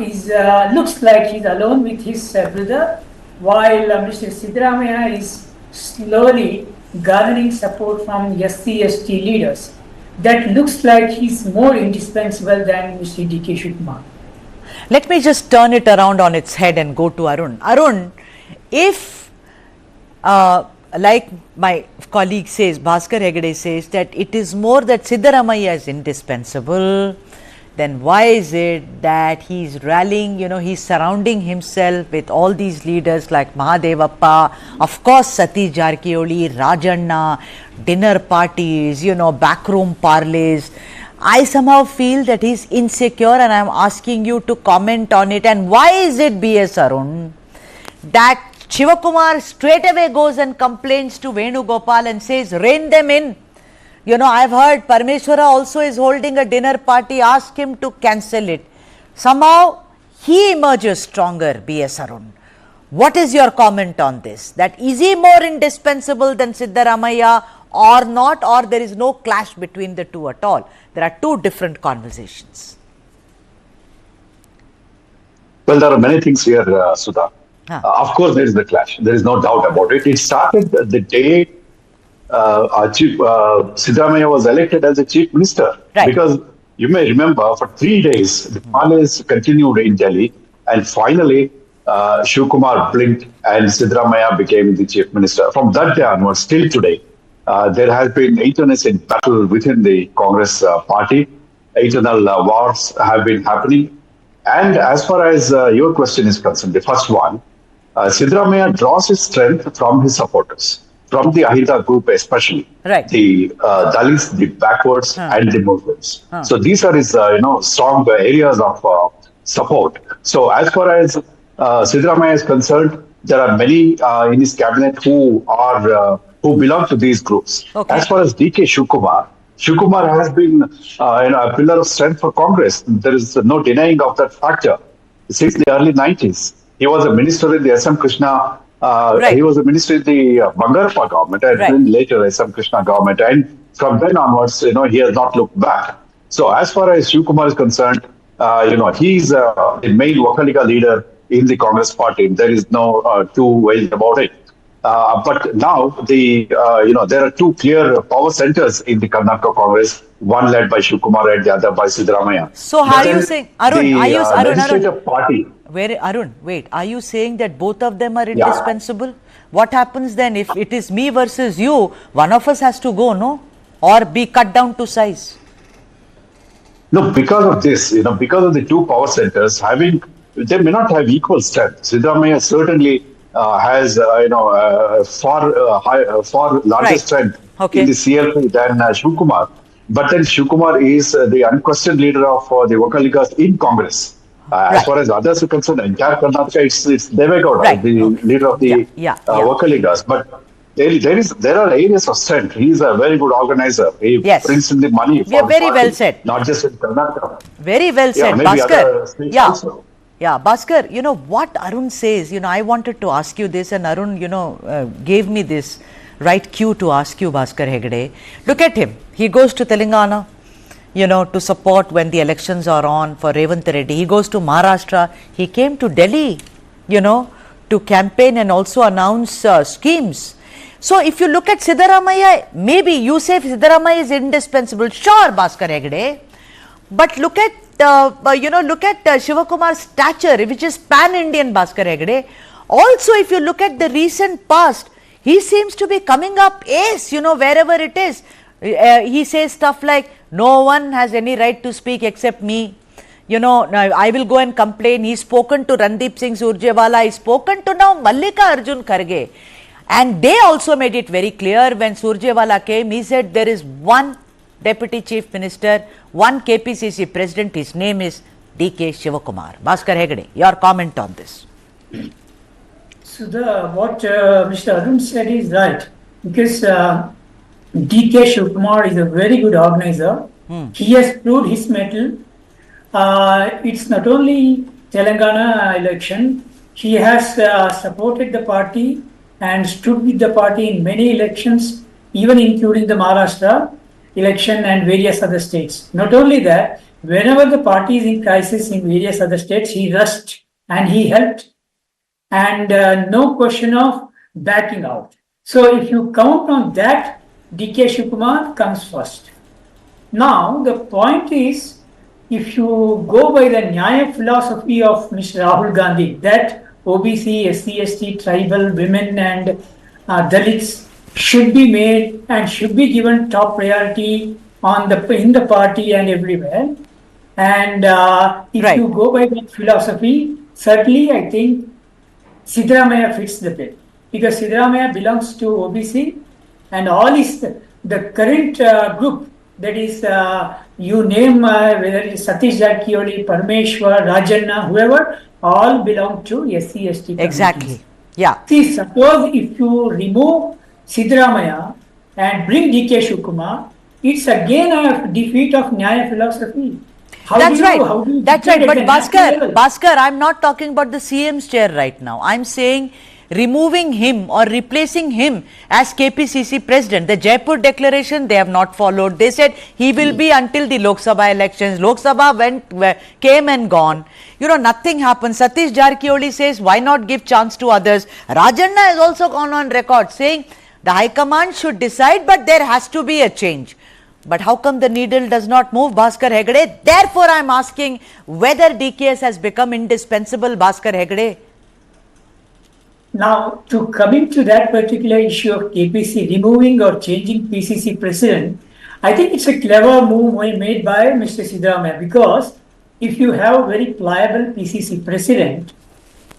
looks like he's alone with his brother, while Mr. Siddaramaiah is slowly garnering support from SC/ST leaders, that looks like he's more indispensable than Mr. DK Shivakumar. Let me just turn it around on its head and go to Arun. Arun, if like my colleague says, Bhaskar Hegde says that it is more that Siddaramaiah is indispensable, then why is it that he is rallying, he is surrounding himself with all these leaders like Mahadevappa, of course Satish Jarkioli, Rajanna, dinner parties, backroom parleys. I somehow feel that he is insecure, and I am asking you to comment on it. And why is it, B.S. Arun, that Shivakumar straight away goes and complains to Venugopal and says, rein them in. I've heard Parmeshwara also is holding a dinner party, ask him to cancel it. Somehow he emerges stronger, B.S. Arun. What is your comment on this? That is he more indispensable than Siddaramaiah or not, or there is no clash between the two at all? There are two different conversations. Well, there are many things here, Sudha. Of course, there is the clash. There is no doubt about it. It started the day Siddaramaiah was elected as a chief minister. Right. Because you may remember, for 3 days, the parleys continued in Delhi, and finally, Shivakumar blinked and Siddaramaiah became the chief minister. From that day onwards, till today, there has been internecine battle within the Congress party. Internal wars have been happening. And as far as your question is concerned, the first one, Siddaramaiah draws his strength from his supporters, from the Ahida group especially, right. The Dalits, the backwards, and the Muslims. So these are his, strong areas of support. So as far as Siddaramaiah is concerned, there are many in his cabinet who belong to these groups. Okay. As far as DK Shivakumar has been a pillar of strength for Congress. There is no denying of that factor. Since the early 90s, he was a minister in the SM Krishna. Right. He was a minister in the Bangarappa government, and then later SM Krishna government. And from then onwards, he has not looked back. So as far as Shivakumar is concerned, he's the main Vakaliga leader in the Congress party. There is no two ways about it. But now there are two clear power centers in the Karnataka Congress, one led by Shivakumar and the other by Siddaramaiah. So how are you saying, Arun, legislative party. Arun, wait, are you saying that both of them are indispensable? What happens then if it is me versus you, one of us has to go, no? Or be cut down to size? No, because of this, because of the two power centers, they may not have equal strength. Siddaramaiah certainly has far larger strength in the CLP than Shivakumar. But then Shivakumar is the unquestioned leader of the Vakaligas in Congress. As far as others are concerned, entire Karnataka, it's Devegowda, the leader of the Vakaligas. But there are areas of strength. He is a very good organizer. He brings in the money. Very well said. Not just in Karnataka. Very well said, Bhaskar. Also. Yeah, Bhaskar, what Arun says, I wanted to ask you this, and Arun, gave me this right cue to ask you, Bhaskar Hegde. Look at him. He goes to Telangana, to support when the elections are on for Revanth Reddy. He goes to Maharashtra. He came to Delhi, to campaign and also announce schemes. So if you look at Siddaramaiah, maybe you say Siddaramaiah is indispensable. Sure, Bhaskar Hegde. But look at Shivakumar's stature, which is pan-Indian, Bhaskar Hegde. Also, if you look at the recent past, he seems to be coming up ace, wherever it is. He says stuff like, no one has any right to speak except me. I will go and complain. He's spoken to Randeep Singh Surjewala. He's spoken to now Mallika Arjun Kharge. And they also made it very clear when Surjewala came. He said there is one Deputy Chief Minister, one KPCC President. His name is DK Shivakumar. Bhaskar Hegde, your comment on this. So what Mr. Arun said is right, because DK Shivakumar is a very good organizer. He has proved his mettle. It's not only Telangana election. He has supported the party and stood with the party in many elections, even including the Maharashtra election and various other states. Not only that, whenever the party is in crisis in various other states, he rushed and he helped. And no question of backing out. So if you count on that, DK Shivakumar comes first. Now, the point is, if you go by the Nyaya philosophy of Mr. Rahul Gandhi, that OBC, SC, ST, tribal, women and Dalits should be made and should be given top priority in the party and everywhere. And if you go by that philosophy, certainly I think Siddaramaiah fits the bill, because Siddaramaiah belongs to OBC, and all is the current group, that is you name whether it is Satish Jarkioli, Parmeshwar, Rajanna, whoever, all belong to SC, ST communities. Exactly. Yeah. See, suppose if you remove Siddaramaiah and bring DK Shivakumar, it's again a defeat of Nyaya philosophy. That's right. But Bhaskar, I'm not talking about the CM's chair right now. I'm saying removing him or replacing him as KPCC president. The Jaipur declaration they have not followed. They said he will be until the Lok Sabha elections. Lok Sabha came and gone. Nothing happened. Satish Jarkioli says, why not give chance to others? Rajanna has also gone on record saying the High Command should decide, but there has to be a change. But how come the needle does not move, Bhaskar Hegde? Therefore, I am asking whether DKS has become indispensable, Bhaskar Hegde. Now, to coming to that particular issue of KPC removing or changing PCC president, I think it's a clever move made by Mr. Siddaramaiah, because if you have a very pliable PCC president,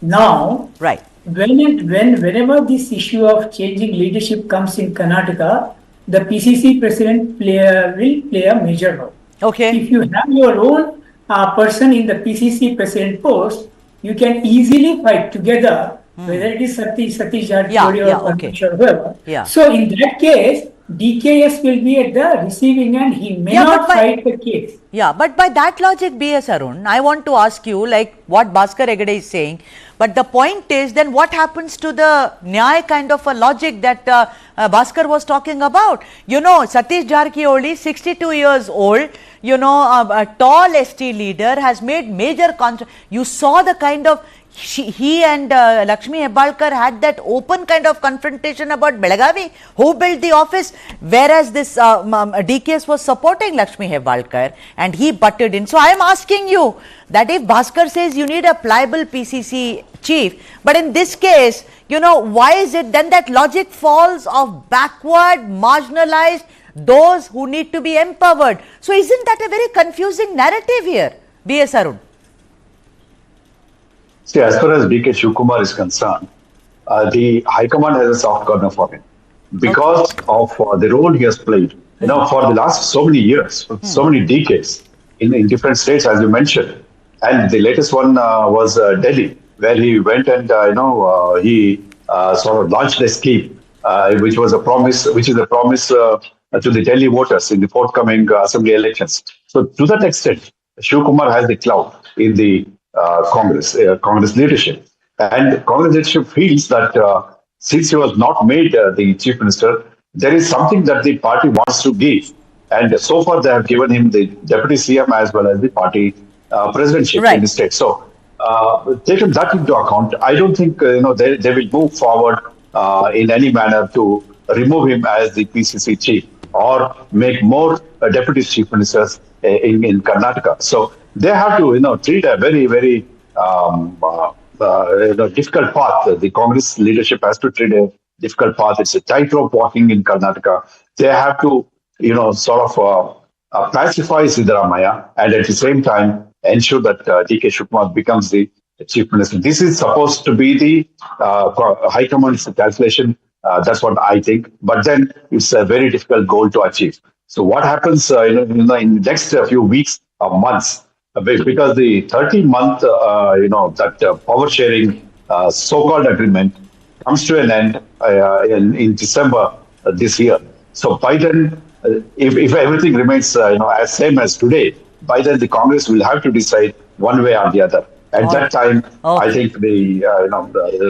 now, whenever this issue of changing leadership comes in Karnataka, the PCC president will play a major role. Okay. If you have your own person in the PCC president post, you can easily fight together, whether it is Satish Jarkioli or Parmeshwar, whoever. Yeah. So in that case, DKS will be at the receiving end. He may not fight the case. Yeah, but by that logic, B.S. Arun, I want to ask you, like what Bhaskar Hegde is saying, but the point is, then what happens to the Nyaya kind of a logic that Bhaskar was talking about? Satish Jarkioli, 62 years old, a tall ST leader, has made major you saw the kind of he and Lakshmi Hebbalkar had that open kind of confrontation about Belagavi, who built the office, whereas this DKS was supporting Lakshmi Hebbalkar and he butted in. So I am asking you that if Bhaskar says you need a pliable PCC chief, but in this case, why is it then that logic falls of backward, marginalized, those who need to be empowered? So isn't that a very confusing narrative here, B.S. Arun? See, as far as DK Shivakumar is concerned, the High Command has a soft corner for him because of the role he has played. For the last so many years, so many decades in different states, as you mentioned. And the latest one was Delhi, where he went and, he sort of launched a scheme, which is a promise to the Delhi voters in the forthcoming assembly elections. So to that extent, Shivakumar has the clout in the Congress leadership. And Congress leadership feels that since he was not made the chief minister, there is something that the party wants to give. And so far, they have given him the deputy CM as well as the party presidentship in the state. So, taking that into account, I don't think they will move forward in any manner to remove him as the PCC chief or make more deputy chief ministers in Karnataka. So they have to treat a very, very difficult path. The Congress leadership has to treat a difficult path. It's a tightrope walking in Karnataka. They have to pacify Siddaramaiah and at the same time ensure that DK Shivakumar becomes the chief minister. This is supposed to be the High Command's calculation. That's what I think. But then it's a very difficult goal to achieve. So what happens in the next few weeks or months, because the 30-month that power sharing so-called agreement comes to an end in December this year. So by then, if everything remains as same as today, by then the Congress will have to decide one way or the other. At that time, I think the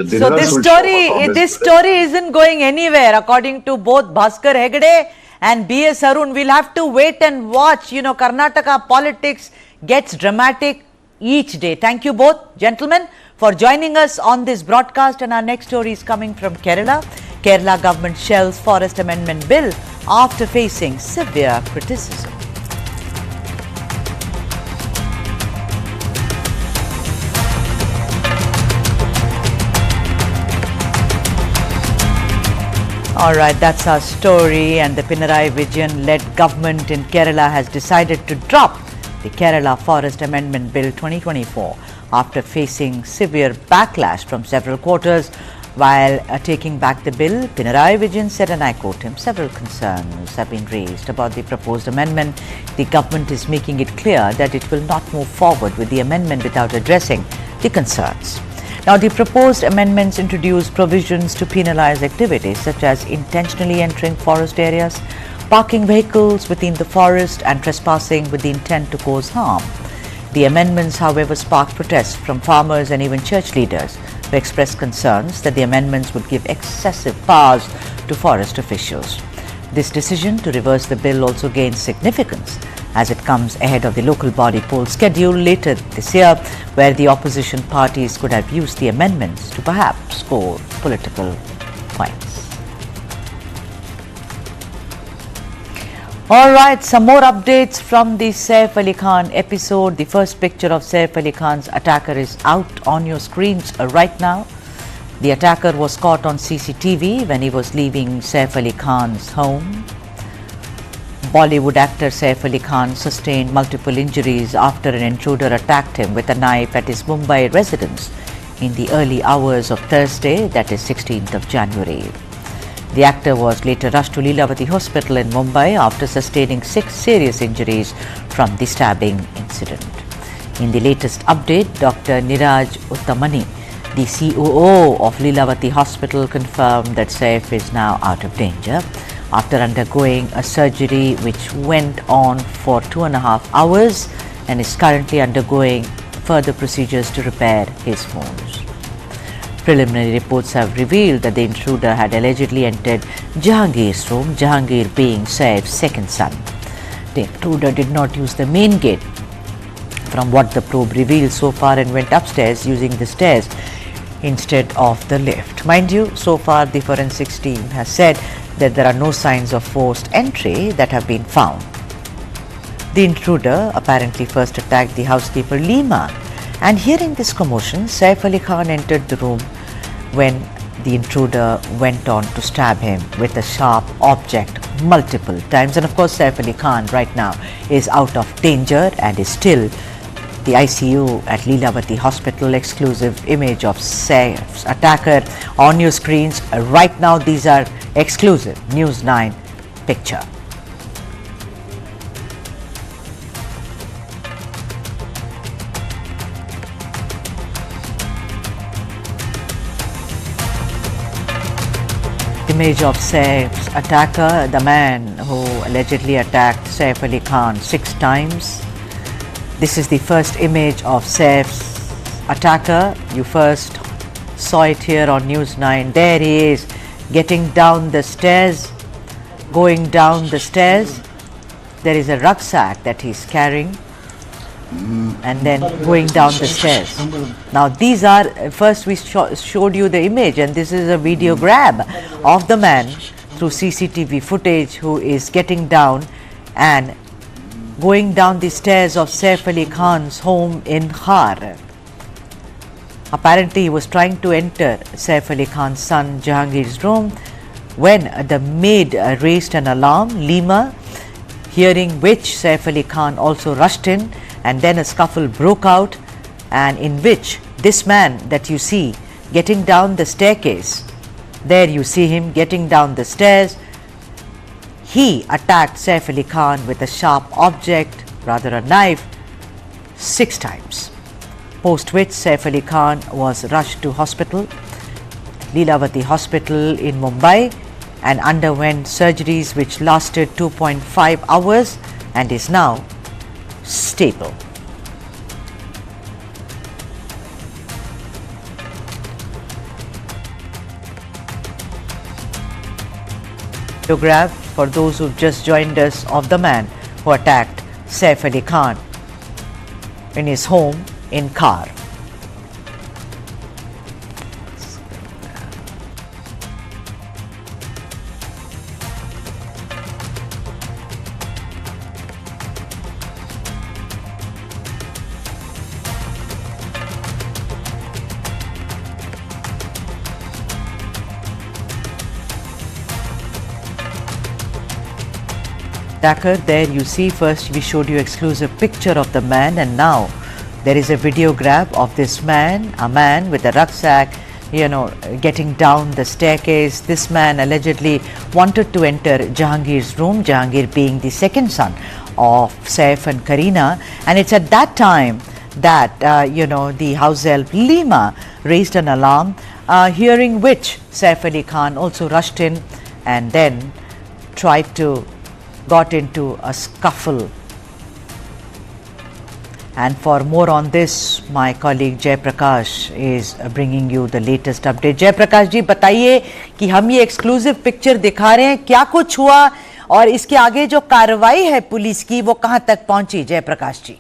so this story isn't going anywhere, according to both Bhaskar Hegde and B.S. Arun. We'll have to wait and watch. Karnataka politics gets dramatic each day. Thank you both, gentlemen, for joining us on this broadcast. And our next story is coming from Kerala. Kerala government shelves Forest Amendment Bill after facing severe criticism. All right, that's our story. And the Pinarayi Vijayan-led government in Kerala has decided to drop the Kerala Forest Amendment Bill 2024 after facing severe backlash from several quarters. While taking back the bill, Pinarayi Vijayan said, and I quote him, several concerns have been raised about the proposed amendment. The government is making it clear that it will not move forward with the amendment without addressing the concerns. Now, the proposed amendments introduce provisions to penalize activities such as intentionally entering forest areas, parking vehicles within the forest and trespassing with the intent to cause harm. The amendments, however, sparked protests from farmers and even church leaders who expressed concerns that the amendments would give excessive powers to forest officials. This decision to reverse the bill also gains significance as it comes ahead of the local body poll scheduled later this year, where the opposition parties could have used the amendments to perhaps score political points. All right, some more updates from the Saif Ali Khan episode. The first picture of Saif Ali Khan's attacker is out on your screens right now. The attacker was caught on CCTV when he was leaving Saif Ali Khan's home. Bollywood actor Saif Ali Khan sustained multiple injuries after an intruder attacked him with a knife at his Mumbai residence in the early hours of Thursday, that is 16th of January. The actor was later rushed to Lilavati Hospital in Mumbai after sustaining 6 serious injuries from the stabbing incident. In the latest update, Dr. Niraj Uttamani, the COO of Lilavati Hospital, confirmed that Saif is now out of danger after undergoing a surgery which went on for 2.5 hours and is currently undergoing further procedures to repair his wounds. Preliminary reports have revealed that the intruder had allegedly entered Jahangir's room, Jahangir being Saif's second son. The intruder did not use the main gate, from what the probe revealed so far, and went upstairs using the stairs instead of the lift. Mind you, so far the forensics team has said that there are no signs of forced entry that have been found. The intruder apparently first attacked the housekeeper Lima, and hearing this commotion, Saif Ali Khan entered the room when the intruder went on to stab him with a sharp object multiple times. And of course, Saif Ali Khan right now is out of danger and is still the ICU at Lilavati Hospital. Exclusive image of Saif's attacker on your screens right now. These are exclusive News 9 picture. Image of Saif's attacker, the man who allegedly attacked Saif Ali Khan 6 times. This is the first image of Saif's attacker. You first saw it here on News 9. There he is, getting down the stairs, going down the stairs. There is a rucksack that he's carrying, and then going down the stairs. Now these are, first we showed you the image, and this is a video grab of the man through CCTV footage who is getting down and going down the stairs of Saif Ali Khan's home in Khar. Apparently he was trying to enter Saif Ali Khan's son Jahangir's room when the maid raised an alarm, Lima, hearing which Saif Ali Khan also rushed in, and then a scuffle broke out, and in which this man that you see getting down the staircase, there you see him getting down the stairs, he attacked Saif Ali Khan with a sharp object, rather a knife, 6 times. Post which Saif Ali Khan was rushed to hospital, Lilavati Hospital in Mumbai, and underwent surgeries which lasted 2.5 hours and is now stable. Photograph for those who've just joined us of the man who attacked Saif Ali Khan in his home in Khar. Thakur, there you see, first we showed you exclusive picture of the man, and now there is a video grab of this man, a man with a rucksack, getting down the staircase. This man allegedly wanted to enter Jahangir's room, Jahangir being the second son of Saif and Kareena, and it's at that time that, the house help Lima raised an alarm, hearing which Saif Ali Khan also rushed in and then got into a scuffle. And for more on this, my colleague Jay Prakash is bringing you the latest update. Jay Prakash जी, बताइए कि हम ये exclusive picture दिखा रहे हैं, क्या कुछ हुआ और इसके आगे जो कार्रवाई है पुलिस की वो कहां तक पहुंची? जय प्रकाश जी,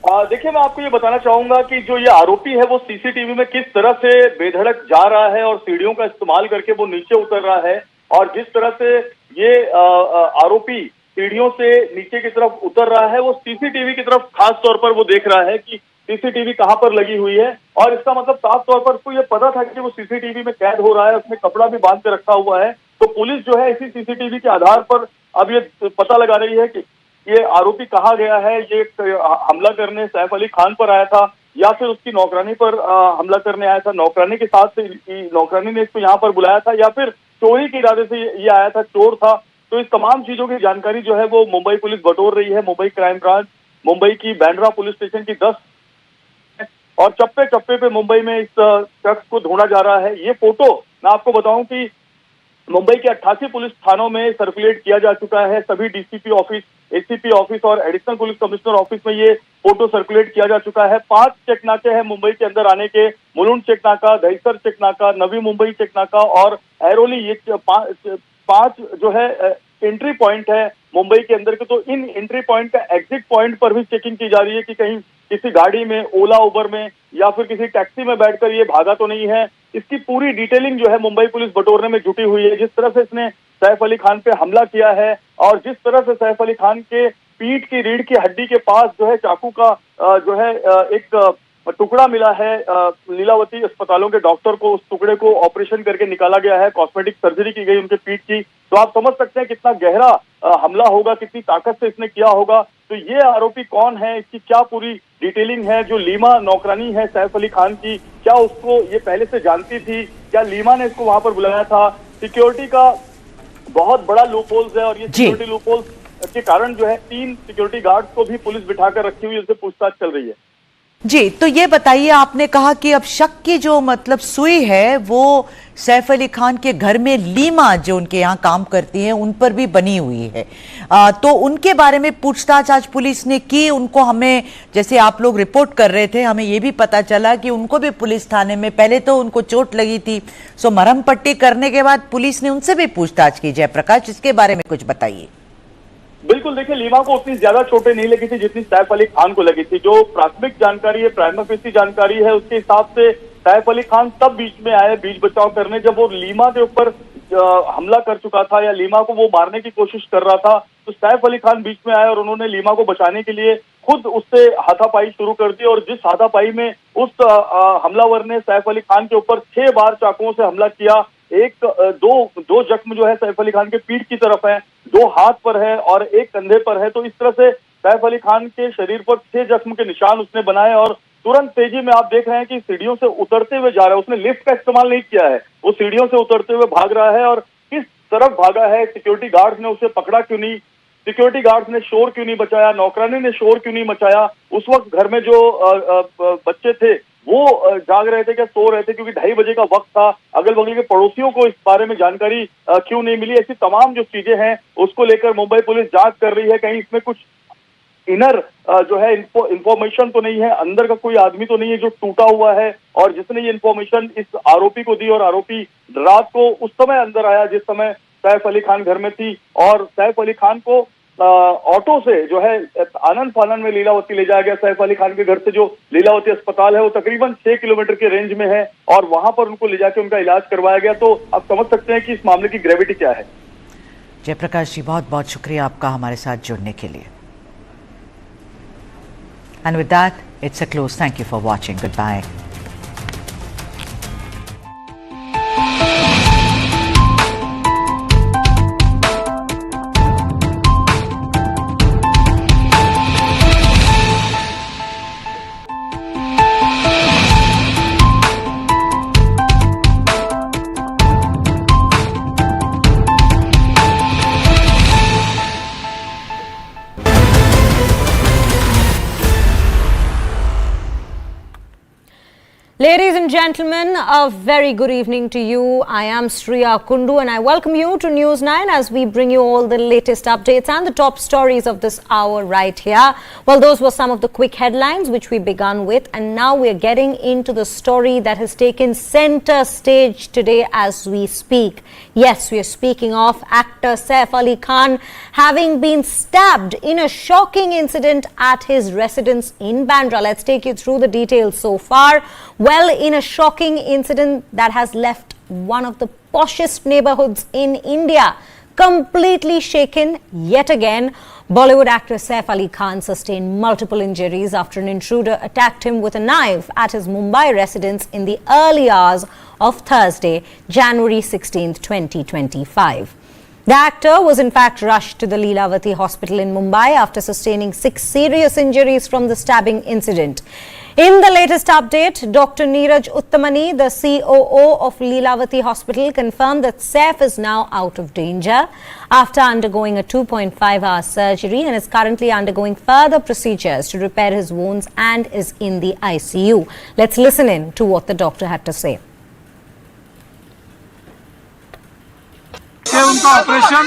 देखिए, मैं आपको ये बताना चाहूंगा कि जो ये आरोपी है वो सीसीटीवी में किस तरह से बेधड़क जा रहा है और सीढ़ियों का इस्तेमाल करके वो नीचे उतर रहा है, और जिस तरह से ये आरोपी सीढ़ियों से नीचे की तरफ उतर रहा है, वो सीसीटीवी की तरफ खास तौर पर वो देख रहा है कि सीसीटीवी कहां पर लगी हुई है। और इसका मतलब साफ तौर पर उसको ये पता था कि वो सीसीटीवी में कैद हो रहा है, उसने कपड़ा भी बांध के रखा हुआ है। तो पुलिस जो है इसी सीसीटीवी के आधार पर अब ये पता लगा रही है कि ये आरोपी कहाँ गया है, ये हमला करने सैफ अली खान पर आया था या फिर उसकी नौकरानी पर हमला करने आया था, नौकरानी के साथ से नौकरानी ने इसको यहाँ पर बुलाया था, या फिर चोरी के इरादे से ये आया था, चोर था। तो इस तमाम चीजों की जानकारी जो है वो मुंबई पुलिस बटोर रही है। मुंबई क्राइम ब्रांच, मुंबई की बैंड्रा पुलिस स्टेशन की 10 और चप्पे चप्पे पे मुंबई में इस शख्स को ढूंढा जा रहा है। ये फोटो मैं आपको बताऊं कि मुंबई के 88 पुलिस थानों में सर्कुलेट किया जा चुका है। सभी डीसीपी ऑफिस, एसीपी ऑफिस और एडिशनल पुलिस कमिश्नर ऑफिस में ये फोटो सर्कुलेट किया जा चुका है। 5 चेक नाके हैं मुंबई के अंदर आने के, मुलुंड चेक नाका, दहीसर चेक नाका, नवी मुंबई चेक नाका और ऐरोली, ये 5 जो है एंट्री पॉइंट है मुंबई के अंदर के। तो इन एंट्री पॉइंट का एग्जिट पॉइंट पर भी चेकिंग की जा रही है कि कहीं किसी गाड़ी में, ओला उबर में या फिर किसी टैक्सी में बैठकर ये भागा तो नहीं है। इसकी पूरी डिटेलिंग जो है मुंबई पुलिस बटोरने में जुटी हुई है। जिस तरह से इसने सैफ अली खान पे हमला किया है और जिस तरह से सैफ अली खान के पीठ की रीढ़ की हड्डी के पास जो है चाकू का जो है एक टुकड़ा मिला है, लीलावती अस्पतालों के डॉक्टर को उस टुकड़े को ऑपरेशन करके निकाला गया है, कॉस्मेटिक सर्जरी की गई उनके पीठ की। तो आप समझ सकते हैं कितना गहरा हमला होगा, कितनी ताकत से इसने किया होगा। तो ये आरोपी कौन है, इसकी क्या पूरी डिटेलिंग है। जो लीमा नौकरानी है सैफ अली खान की, क्या उसको ये पहले से जानती थी, क्या लीमा ने इसको वहां पर बुलाया था? सिक्योरिटी का बहुत बड़ा लूप होल्स है और ये सिक्योरिटी लूप होल्स के कारण जो है 3 सिक्योरिटी गार्ड्स को भी पुलिस बिठाकर रखी हुई, उनसे पूछताछ चल रही है। जी, तो ये बताइए, आपने कहा कि अब शक की जो सुई है वो सैफ अली खान के घर में लीमा जो उनके यहाँ काम करती हैं उन पर भी बनी हुई है। तो उनके बारे में पूछताछ आज पुलिस ने की। उनको, हमें जैसे आप लोग रिपोर्ट कर रहे थे, हमें ये भी पता चला कि उनको भी पुलिस थाने में पहले तो उनको चोट लगी थी, सो मरहम पट्टी करने के बाद पुलिस ने उनसे भी पूछताछ की। जयप्रकाश, इसके बारे में कुछ बताइए। बिल्कुल, देखिए, लीमा को उतनी ज्यादा चोटें नहीं लगी थी जितनी सैफ अली खान को लगी थी। जो प्राथमिक जानकारी है, प्राइमा फेसी जानकारी है, उसके हिसाब से सैफ अली खान तब बीच में आए बीच बचाव करने जब वो लीमा के ऊपर हमला कर चुका था या लीमा को वो मारने की कोशिश कर रहा था। तो सैफ अली खान बीच में आए और उन्होंने लीमा को बचाने के लिए खुद उससे हाथापाई शुरू कर दी। और जिस हाथापाई में उस हमलावर ने सैफ अली खान के ऊपर 6 बार चाकुओं से हमला किया। दो जख्म जो है सैफ अली खान के पीठ की तरफ है, 2 हाथ पर है और 1 कंधे पर है। तो इस तरह से सैफ अली खान के शरीर पर 6 जख्म के निशान उसने बनाए और तुरंत तेजी में आप देख रहे हैं कि सीढ़ियों से उतरते हुए जा रहा है। उसने लिफ्ट का इस्तेमाल नहीं किया है, वो सीढ़ियों से उतरते हुए भाग रहा है। और किस तरफ भागा है, सिक्योरिटी गार्ड्स ने उसे पकड़ा क्यों नहीं, सिक्योरिटी गार्ड्स ने शोर क्यों नहीं मचाया, नौकरानी ने शोर क्यों नहीं मचाया? उस वक्त घर में जो बच्चे थे वो जाग रहे थे क्या सो रहे थे? क्योंकि 2:30 बजे का वक्त था। अगल बगल के पड़ोसियों को इस बारे में जानकारी क्यों नहीं मिली? ऐसी तमाम जो चीजें हैं उसको लेकर मुंबई पुलिस जांच कर रही है। कहीं इसमें कुछ इनर जो है इंफॉर्मेशन तो नहीं है, अंदर का कोई आदमी तो नहीं है जो टूटा हुआ है और जिसने ये इंफॉर्मेशन इस आरोपी को दी। और आरोपी रात को उस समय अंदर आया जिस समय सैफ अली खान घर में थी और सैफ अली खान को ऑटो से जो है आनंद फानन में लीलावती ले जाया गया। सैफ अली खान के घर से जो लीलावती अस्पताल है वो तकरीबन 6 किलोमीटर के रेंज में है और वहां पर उनको ले जाके उनका इलाज करवाया गया। तो आप समझ सकते हैं कि इस मामले की ग्रेविटी क्या है। जयप्रकाश जी, बहुत बहुत शुक्रिया आपका हमारे साथ जुड़ने के लिए। And with that, it's a close. Thank you for watching. Goodbye. Ladies and gentlemen, a very good evening to you. I am Sriya Kundu and I welcome you to News 9 as we bring you all the latest updates and the top stories of this hour right here. Well, those were some of the quick headlines which we began with, and now we're getting into the story that has taken center stage today as we speak. Yes, we are speaking of actor Saif Ali Khan having been stabbed in a shocking incident at his residence in Bandra. Let's take you through the details so far. Well, in a shocking incident that has left one of the poshest neighborhoods in India completely shaken yet again, Bollywood actor Saif Ali Khan sustained multiple injuries after an intruder attacked him with a knife at his Mumbai residence in the early hours of Thursday, January 16, 2025. The actor was in fact rushed to the Lilavati hospital in Mumbai after sustaining 6 serious injuries from the stabbing incident. In the latest update, Dr. Neeraj Uttamani, the COO of Lilavati Hospital, confirmed that Saif is now out of danger after undergoing a 2.5-hour surgery and is currently undergoing further procedures to repair his wounds and is in the ICU. Let's listen in to what the doctor had to say. उनका operation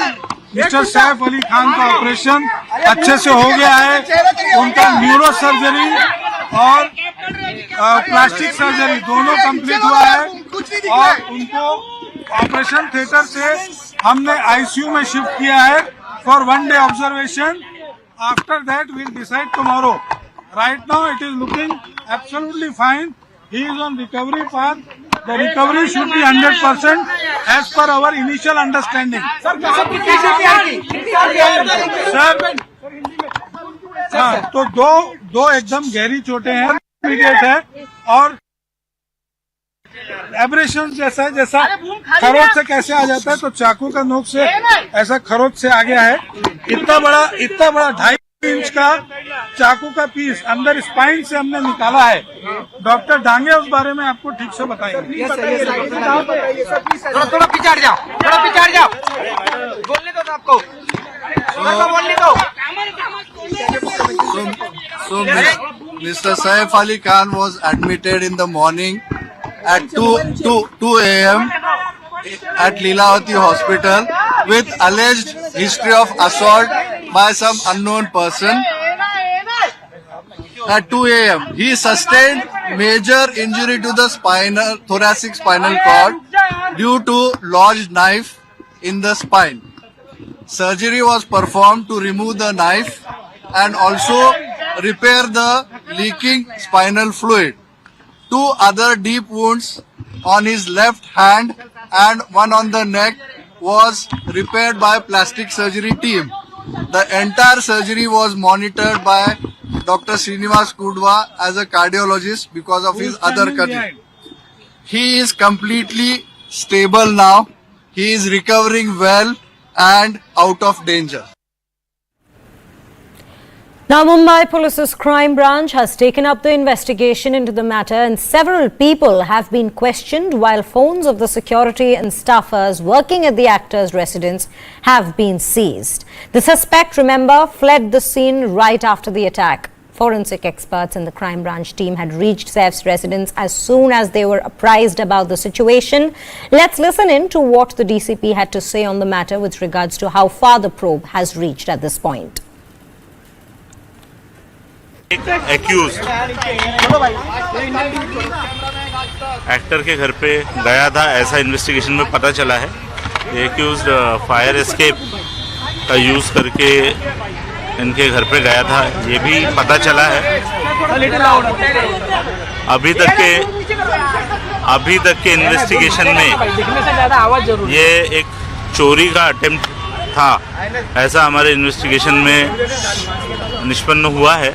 mister Saif Ali Khan का operation अच्छे से हो गया है। उनका neuro surgery और plastic surgery दोनों कंप्लीट हुआ है और उनको ऑपरेशन थिएटर से हमने आईसीयू में शिफ्ट किया है for 1 day observation. After that we'll decide tomorrow. Right now it is looking absolutely fine. He is on recovery path. The recovery should be 100% as per our initial understanding. Sir, हाँ, तो दो एकदम गहरी चोटें हैं, immediate है और abrasion जैसा खरोच से कैसे आ जाता है, तो चाकू का नोक से ऐसा खरोच से आ गया है। इतना बड़ा 2.5 इंच का चाकू का पीस अंदर स्पाइन से हमने निकाला है। डॉक्टर डांगे उस बारे में आपको ठीक से बताएंगे। थोड़ा पिछाड़ जाओ, बोलने दो आपको, बोलने दो। So Mr. Saif Ali Khan was admitted in the morning at 2 a.m. at Lilavati Hospital with alleged history of assault by some unknown person. At 2 a.m. he sustained major injury to the thoracic spinal cord due to lodged knife in the spine. Surgery was performed to remove the knife and also repair the leaking spinal fluid. 2 other deep wounds on his left hand and one on the neck was repaired by plastic surgery team. The entire surgery was monitored by Dr. Srinivas Kudwa as a cardiologist because of his other condition. He is completely stable now. He is recovering well and out of danger. Now, Mumbai Police's crime branch has taken up the investigation into the matter and several people have been questioned while phones of the security and staffers working at the actor's residence have been seized. The suspect, remember, fled the scene right after the attack. Forensic experts in the crime branch team had reached Saif's residence as soon as they were apprised about the situation. Let's listen in to what the DCP had to say on the matter with regards to how far the probe has reached at this point. Accused actor के घर पे गया था, ऐसा investigation में पता चला है। एक्यूज्ड फायर एस्केप का यूज़ करके इनके घर पे गया था, ये भी पता चला है। अभी तक के इन्वेस्टिगेशन में ये एक चोरी का अटेम्प्ट था, ऐसा हमारे इन्वेस्टिगेशन में निष्पन्न हुआ है।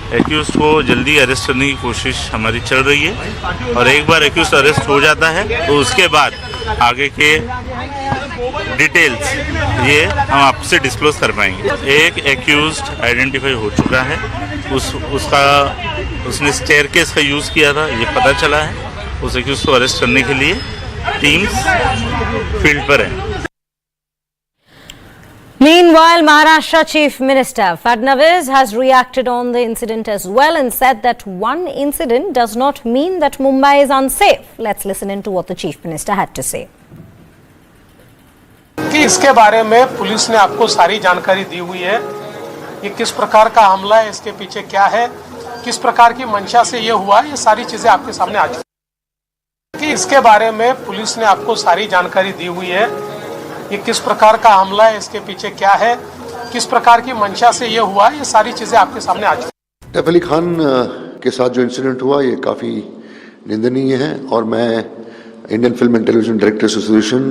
एक्यूज को जल्दी अरेस्ट करने की कोशिश हमारी चल रही है और एक बार एक्यूज अरेस्ट हो जाता है तो उसके बाद आगे के डिटेल्स ये हम आपसे डिस्क्लोज कर पाएंगे। एक एक्यूज्ड आइडेंटिफाई हो चुका है, उसने स्टेयरकेस का यूज़ किया था, ये पता चला है। उस एक्यूज को अरेस्ट करने के लिए टीम्स फील्ड पर हैं। Meanwhile, Maharashtra Chief Minister Fadnavis has reacted on the incident as well and said that one incident does not mean that Mumbai is unsafe. Let's listen into what the Chief Minister had to say. कि इसके बारे में police ने आपको सारी जानकारी दी हुई है, ये किस प्रकार का हमला है, इसके पीछे क्या है, किस प्रकार की मंशा से ये हुआ, ये सारी चीजें आपके सामने आ चुकी हैं। कि इसके बारे में पुलिस ने आपको सारी जानकारी दी हुई है, ये किस प्रकार का हमला है, इसके पीछे क्या है, किस प्रकार की मंशा से ये हुआ, ये सारी चीजें आपके सामने आ चुकी हैं। सैफ अली खान के साथ जो इंसिडेंट हुआ ये काफ़ी निंदनीय है और मैं Indian film and television directors association,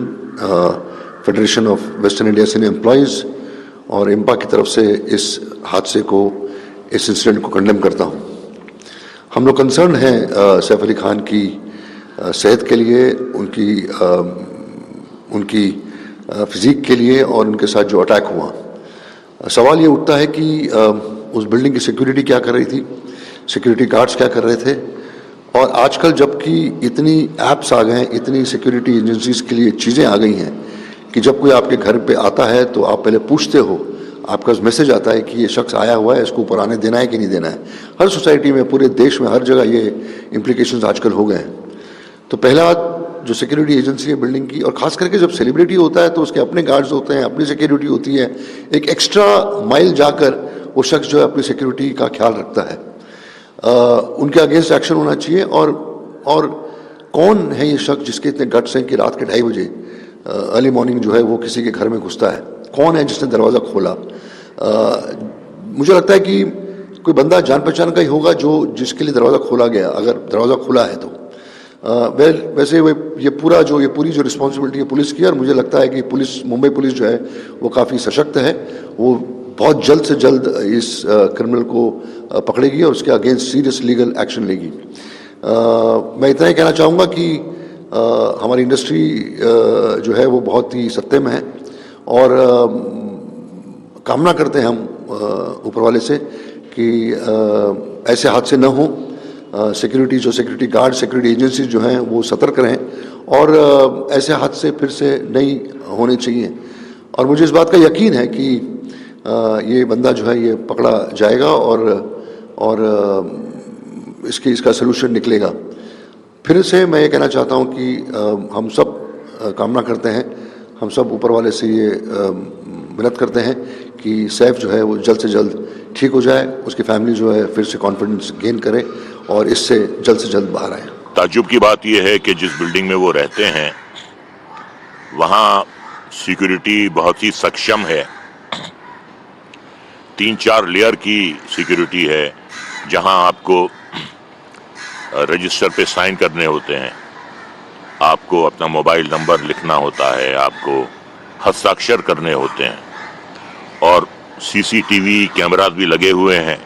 federation of western India cine employees और इम्पा की तरफ से इस हादसे को, इस इंसिडेंट को कंडेम करता हूँ। हम लोग कंसर्न हैं सैफ अली खान की सेहत के लिए, उनकी फिजिक के लिए और उनके साथ जो अटैक हुआ। सवाल ये उठता है कि उस बिल्डिंग की सिक्योरिटी क्या कर रही थी, सिक्योरिटी गार्ड्स क्या कर रहे थे, और आजकल जबकि इतनी ऐप्स आ गए हैं, इतनी सिक्योरिटी एजेंसीज के लिए चीज़ें आ गई हैं कि जब कोई आपके घर पे आता है तो आप पहले पूछते हो, आपका मैसेज आता है कि ये शख्स आया हुआ है, इसको ऊपर आने देना है कि नहीं देना है। हर सोसाइटी में, पूरे देश में, हर जगह ये इम्प्लीकेशंस आजकल हो गए हैं। तो पहला जो सिक्योरिटी एजेंसी है बिल्डिंग की, और ख़ास करके जब सेलिब्रिटी होता है तो उसके अपने गार्ड्स होते हैं, अपनी सिक्योरिटी होती है, एक एक्स्ट्रा माइल जाकर वो शख्स जो है अपनी सिक्योरिटी का ख्याल रखता है। उनके अगेंस्ट एक्शन होना चाहिए। और कौन है ये शख्स जिसके इतने गट्स हैं कि रात के 2:30 बजे अर्ली मॉर्निंग जो है वो किसी के घर में घुसता है? कौन है जिसने दरवाज़ा खोला? मुझे लगता है कि कोई बंदा जान पहचान का ही होगा जिसके लिए दरवाज़ा खोला गया, अगर दरवाज़ा खुला है तो। वैसे ये पूरी जो रिस्पॉन्सिबिलिटी है पुलिस की, और मुझे लगता है कि मुंबई पुलिस जो है वो काफ़ी सशक्त है, वो बहुत जल्द से जल्द इस क्रिमिनल को पकड़ेगी और उसके अगेंस्ट सीरियस लीगल एक्शन लेगी। मैं इतना ही कहना चाहूँगा कि हमारी इंडस्ट्री जो है वो बहुत ही सत्य में है और कामना करते हैं हम ऊपर वाले से कि ऐसे हादसे न हों। सिक्योरिटी गार्ड, सिक्योरिटी एजेंसीज जो हैं वो सतर्क रहें और ऐसे हादसे फिर से नहीं होने चाहिए। और मुझे इस बात का यकीन है कि ये बंदा जो है ये पकड़ा जाएगा और इसका सलूशन निकलेगा। फिर से मैं ये कहना चाहता हूँ कि हम सब कामना करते हैं, हम सब ऊपर वाले से ये मिन्नत करते हैं कि सैफ जो है वो जल्द से जल्द ठीक हो जाए, उसकी फैमिली जो है फिर से कॉन्फिडेंस गेन करे और इससे जल्द से जल्द बाहर आए। ताज्जुब की बात यह है कि जिस बिल्डिंग में वो रहते हैं वहाँ सिक्योरिटी बहुत ही सक्षम है। 3-4 लेयर की सिक्योरिटी है, जहाँ आपको रजिस्टर पे साइन करने होते हैं, आपको अपना मोबाइल नंबर लिखना होता है, आपको हस्ताक्षर करने होते हैं और सीसीटीवी कैमरा भी लगे हुए हैं।